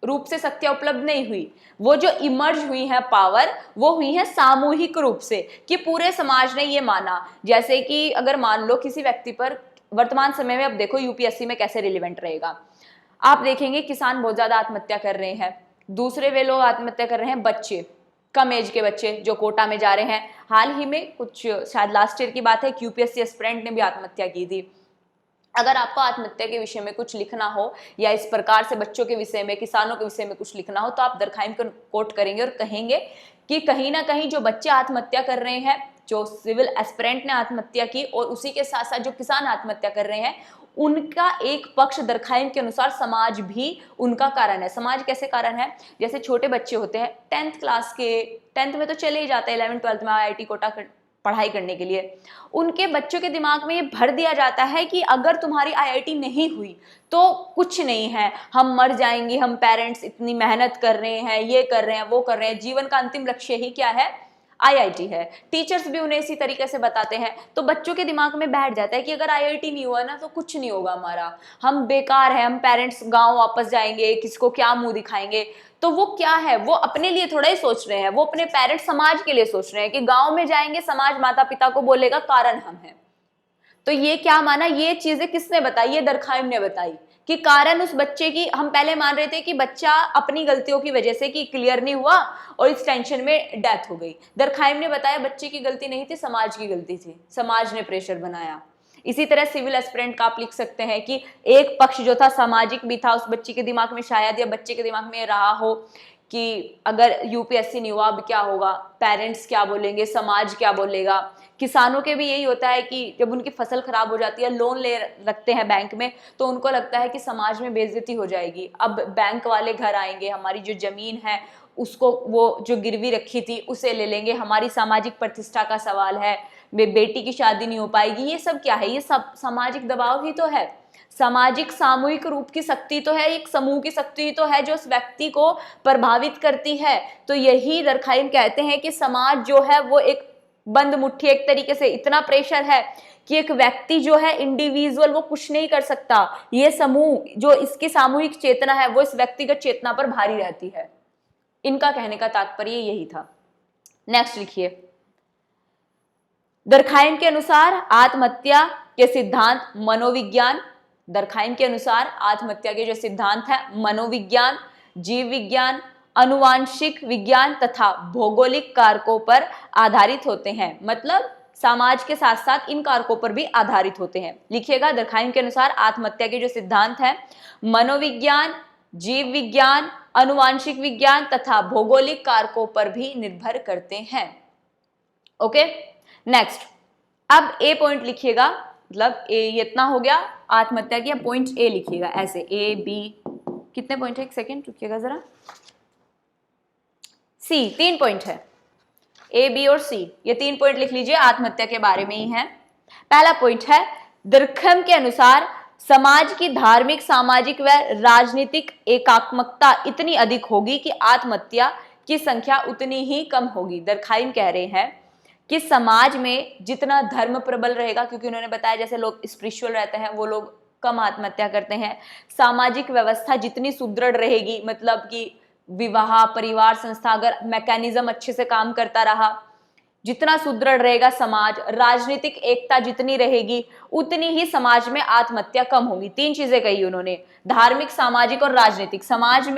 रूप से शक्तियां उपलब्ध नहीं हुई, वो जो इमर्ज हुई है पावर, वो हुई है सामूहिक रूप से, कि पूरे समाज ने ये माना। जैसे कि अगर मान लो किसी व्यक्ति पर, वर्तमान समय में अब देखो यूपीएससी में कैसे रिलेवेंट रहेगा, आप देखेंगे किसान बहुत ज्यादा आत्महत्या कर रहे हैं, दूसरे वे लोग आत्महत्या कर रहे हैं बच्चे, कम एज के बच्चे जो कोटा में जा रहे हैं। हाल ही में कुछ शायद लास्ट ईयर की बात है कि यूपीएससी एस्पिरेंट ने भी आत्महत्या की थी। अगर आपको आत्महत्या के विषय में कुछ लिखना हो या इस प्रकार से बच्चों के विषय में, किसानों के विषय में कुछ लिखना हो, तो आप दरखाइम को कोट करेंगे और कहेंगे कि कहीं ना कहीं जो बच्चे आत्महत्या कर रहे हैं, जो सिविल एस्पिरेंट ने आत्महत्या की, और उसी के साथ साथ जो किसान आत्महत्या कर रहे हैं, उनका एक पक्ष दरखाइम के अनुसार समाज भी उनका कारण है। समाज कैसे कारण है? जैसे छोटे बच्चे होते हैं 10th क्लास के, 10th में तो चले ही जाते हैं, 11th 12th में IIT कोटा पढ़ाई करने के लिए, उनके बच्चों के दिमाग में ये भर दिया जाता है कि अगर तुम्हारी IIT नहीं हुई तो कुछ नहीं है, हम मर जाएंगे, हम पेरेंट्स इतनी मेहनत कर रहे हैं, ये कर रहे हैं, वो कर रहे हैं, जीवन का अंतिम लक्ष्य ही क्या है? IIT है। टीचर्स भी उन्हें इसी तरीके से बताते हैं, तो बच्चों के दिमाग में बैठ जाता है कि अगर IIT नहीं हुआ ना तो कुछ नहीं होगा हमारा, हम बेकार है, हम पेरेंट्स गांव वापस जाएंगे, किसको क्या मुंह दिखाएंगे। तो वो क्या है, वो अपने लिए थोड़ा ही सोच रहे हैं, वो अपने पेरेंट्स समाज के लिए सोच रहे हैं कि गांव में जाएंगे, समाज माता पिता को बोलेगा कारण हम हैं। तो ये क्या माना, ये चीजें किसने बताई? ये दरखाइम ने बताई कि कारण उस बच्चे की, हम पहले मान रहे थे कि बच्चा अपनी गलतियों की वजह से कि क्लियर नहीं हुआ और इस टेंशन में डेथ हो गई। दरखाइम ने बताया बच्चे की गलती नहीं थी, समाज की गलती थी, समाज ने प्रेशर बनाया। इसी तरह सिविल एस्पिरेंट का आप लिख सकते हैं कि एक पक्ष जो था सामाजिक भी था, उस बच्ची के दिमाग में शायद या बच्चे के दिमाग में रहा हो कि अगर UPSC नहीं हुआ अब क्या होगा, पेरेंट्स क्या बोलेंगे, समाज क्या बोलेगा। किसानों के भी यही होता है कि जब उनकी फसल खराब हो जाती है, लोन ले रखते हैं बैंक में, तो उनको लगता है कि समाज में बेइज्जती हो जाएगी, अब बैंक वाले घर आएंगे, हमारी जो जमीन है उसको, वो जो गिरवी रखी थी उसे ले लेंगे, हमारी सामाजिक प्रतिष्ठा का सवाल है, बेटी की शादी नहीं हो पाएगी। ये सब क्या है? ये सब सामाजिक दबाव ही तो है, सामाजिक सामूहिक रूप की शक्ति तो है, एक समूह की शक्ति तो है जो उस व्यक्ति को प्रभावित करती है। तो यही दरखाइम कहते हैं कि समाज जो है वो एक बंद मुट्ठी, एक तरीके से इतना प्रेशर है कि एक व्यक्ति जो है इंडिविजुअल वो कुछ नहीं कर सकता, ये समूह जो इसकी सामूहिक चेतना है वो इस व्यक्तिगत चेतना पर भारी रहती है। इनका कहने का तात्पर्य यही था। नेक्स्ट लिखिए, दरखाइम के अनुसार आत्महत्या के सिद्धांत मनोविज्ञान, दरखाइम के अनुसार आत्महत्या के जो सिद्धांत है मनोविज्ञान, जीव विज्ञान, अनुवांशिक विज्ञान तथा भौगोलिक कारकों पर आधारित होते हैं। मतलब समाज के साथ साथ इन कारकों पर भी आधारित होते हैं। लिखिएगा, दरखाइम के अनुसार आत्महत्या के जो सिद्धांत है मनोविज्ञान, जीव विज्ञान, अनुवांशिक विज्ञान तथा भौगोलिक कारकों पर भी निर्भर करते हैं। ओके, नेक्स्ट, अब ए पॉइंट लिखिएगा, मतलब ए इतना हो गया आत्महत्या की, पॉइंट ए लिखिएगा ऐसे, ए बी, कितने पॉइंट है? एक सेकेंड रुकिएगा जरा, सी 3 पॉइंट है, ए बी और सी, ये 3 पॉइंट लिख लीजिए, आत्महत्या के बारे में ही है। पहला पॉइंट है, दरखाइम के अनुसार समाज की धार्मिक, सामाजिक व राजनीतिक एकात्मकता इतनी अधिक होगी कि आत्महत्या की संख्या उतनी ही कम होगी। दरखाइम कह रहे हैं कि समाज में जितना धर्म प्रबल रहेगा, क्योंकि उन्होंने बताया जैसे लोग स्पिरिचुअल रहते हैं वो लोग कम आत्महत्या करते हैं, सामाजिक व्यवस्था जितनी सुदृढ़ रहेगी, मतलब कि विवाह, परिवार, संस्था, अगर मैकेनिज्म अच्छे से काम करता रहा, जितना सुदृढ़ रहेगा समाज, राजनीतिक एकता जितनी रहेगी उतनी ही समाज में आत्महत्या कम होगी। 3 चीजें कही उन्होंने, धार्मिक, सामाजिक और राजनीतिक। समाज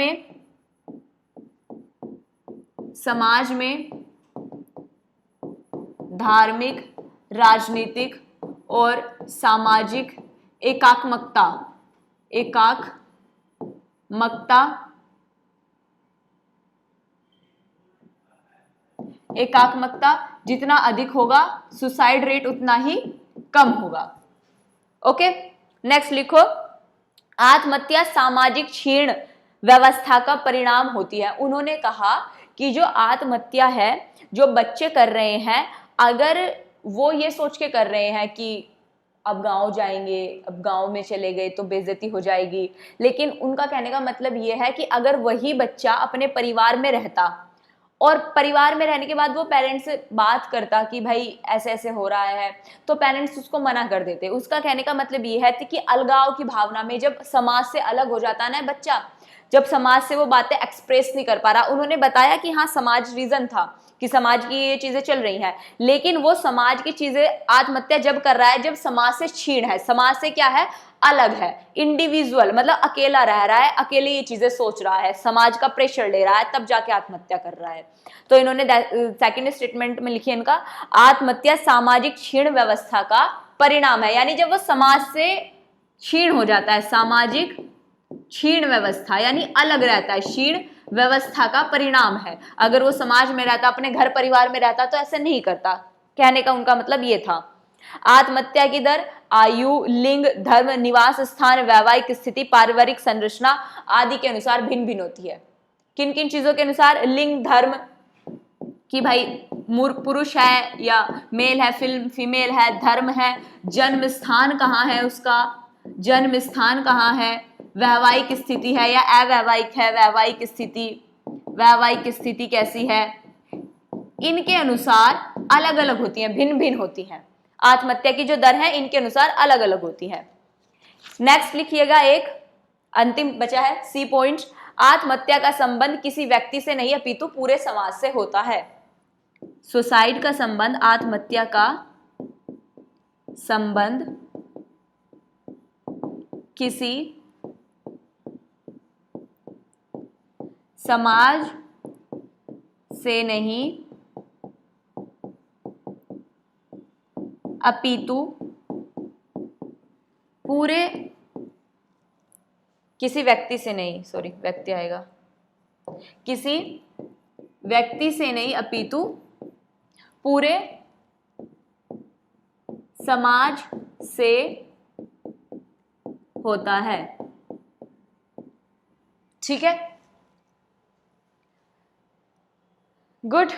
में धार्मिक, राजनीतिक और सामाजिक एकात्मकता जितना अधिक होगा, सुसाइड रेट उतना ही कम होगा। ओके, नेक्स्ट लिखो, आत्महत्या सामाजिक क्षीण व्यवस्था का परिणाम होती है। उन्होंने कहा कि जो आत्महत्या है जो बच्चे कर रहे हैं, अगर वो ये सोच के कर रहे हैं कि अब गांव जाएंगे, अब गांव में चले गए तो बेइज्जती हो जाएगी, लेकिन उनका कहने का मतलब ये है कि अगर वही बच्चा अपने परिवार में रहता और परिवार में रहने के बाद वो पेरेंट्स से बात करता कि भाई ऐसे ऐसे हो रहा है, तो पेरेंट्स उसको मना कर देते। उसका कहने का मतलब ये है कि अलगाव की भावना में जब समाज से अलग हो जाता है ना बच्चा, जब समाज से वो बातें एक्सप्रेस नहीं कर पा रहा, उन्होंने बताया कि हाँ समाज रीजन था कि समाज की ये चीजें चल रही हैं, लेकिन वो समाज की चीजें आत्महत्या जब कर रहा है जब समाज से छीण है, समाज से क्या है, अलग है, इंडिविजुअल, मतलब अकेला रह रहा है, अकेले ये चीजें सोच रहा है, समाज का प्रेशर ले रहा है, तब जाके आत्महत्या कर रहा है। तो इन्होंने सेकंड स्टेटमेंट में लिखी इनका, आत्महत्या सामाजिक क्षीण व्यवस्था का परिणाम है, यानी जब वो समाज से क्षीण हो जाता है, सामाजिक क्षीण व्यवस्था यानी अलग रहता है, क्षीण व्यवस्था का परिणाम है। अगर वो समाज में रहता, अपने घर परिवार में रहता तो ऐसे नहीं करता, कहने का उनका मतलब ये था। आत्महत्या की दर आयु, लिंग, धर्म, निवास स्थान, वैवाहिक स्थिति, पारिवारिक संरचना आदि के अनुसार भिन्न भिन्न होती है। किन किन चीजों के अनुसार? लिंग, धर्म कि भाई पुरुष है या मेल है, फीमेल है, धर्म है, जन्म स्थान कहाँ है उसका, जन्म स्थान कहाँ है, वैवाहिक स्थिति है या अवैवाहिक है, वैवाहिक स्थिति कैसी है, इनके अनुसार अलग अलग होती हैं, भिन्न भिन्न होती हैं। आत्महत्या की जो दर है इनके अनुसार अलग अलग होती है। नेक्स्ट लिखिएगा, एक अंतिम बचा है सी पॉइंट। आत्महत्या का संबंध किसी व्यक्ति से नहीं अपितु पूरे समाज से होता है। सुसाइड का संबंध, आत्महत्या का संबंध किसी समाज से नहीं अपितु पूरे, किसी व्यक्ति से नहीं, सॉरी व्यक्ति आएगा, किसी व्यक्ति से नहीं अपितु पूरे समाज से होता है। ठीक है, गुड।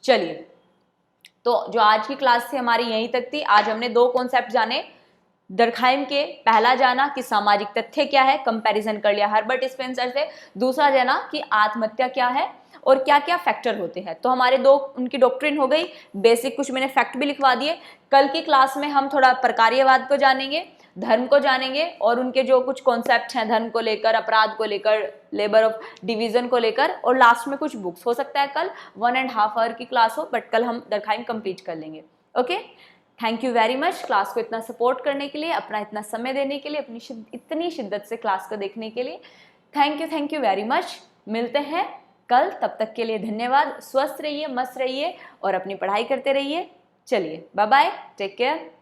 चलिए, तो जो आज की क्लास थी हमारी यहीं तक थी। आज हमने दो कॉन्सेप्ट जाने, डर्कहाइम के पहला जाना कि सामाजिक तथ्य क्या है, कंपैरिजन कर लिया हर्बर्ट स्पेंसर से। दूसरा जाना कि आत्महत्या क्या है और क्या क्या फैक्टर होते हैं। तो हमारे दो उनकी डॉक्ट्रिन हो गई, बेसिक कुछ मैंने फैक्ट भी लिखवा दिए। कल की क्लास में हम थोड़ा प्रकार्यवाद को जानेंगे, धर्म को जानेंगे और उनके जो कुछ कॉन्सेप्ट हैं धर्म को लेकर, अपराध को लेकर, लेबर ऑफ डिवीजन को लेकर, और लास्ट में कुछ बुक्स। हो सकता है कल 1.5 आवर की क्लास हो, बट कल हम डर्कहाइम कंप्लीट कर लेंगे। Okay, thank you very much class को इतना सपोर्ट करने के लिए, अपना इतना समय देने के लिए, अपनी इतनी शिद्दत से क्लास को देखने के लिए। Thank you very much. मिलते हैं कल, तब तक के लिए धन्यवाद। स्वस्थ रहिए, मस्त रहिए और अपनी पढ़ाई करते रहिए। चलिए, बाय बाय, टेक केयर।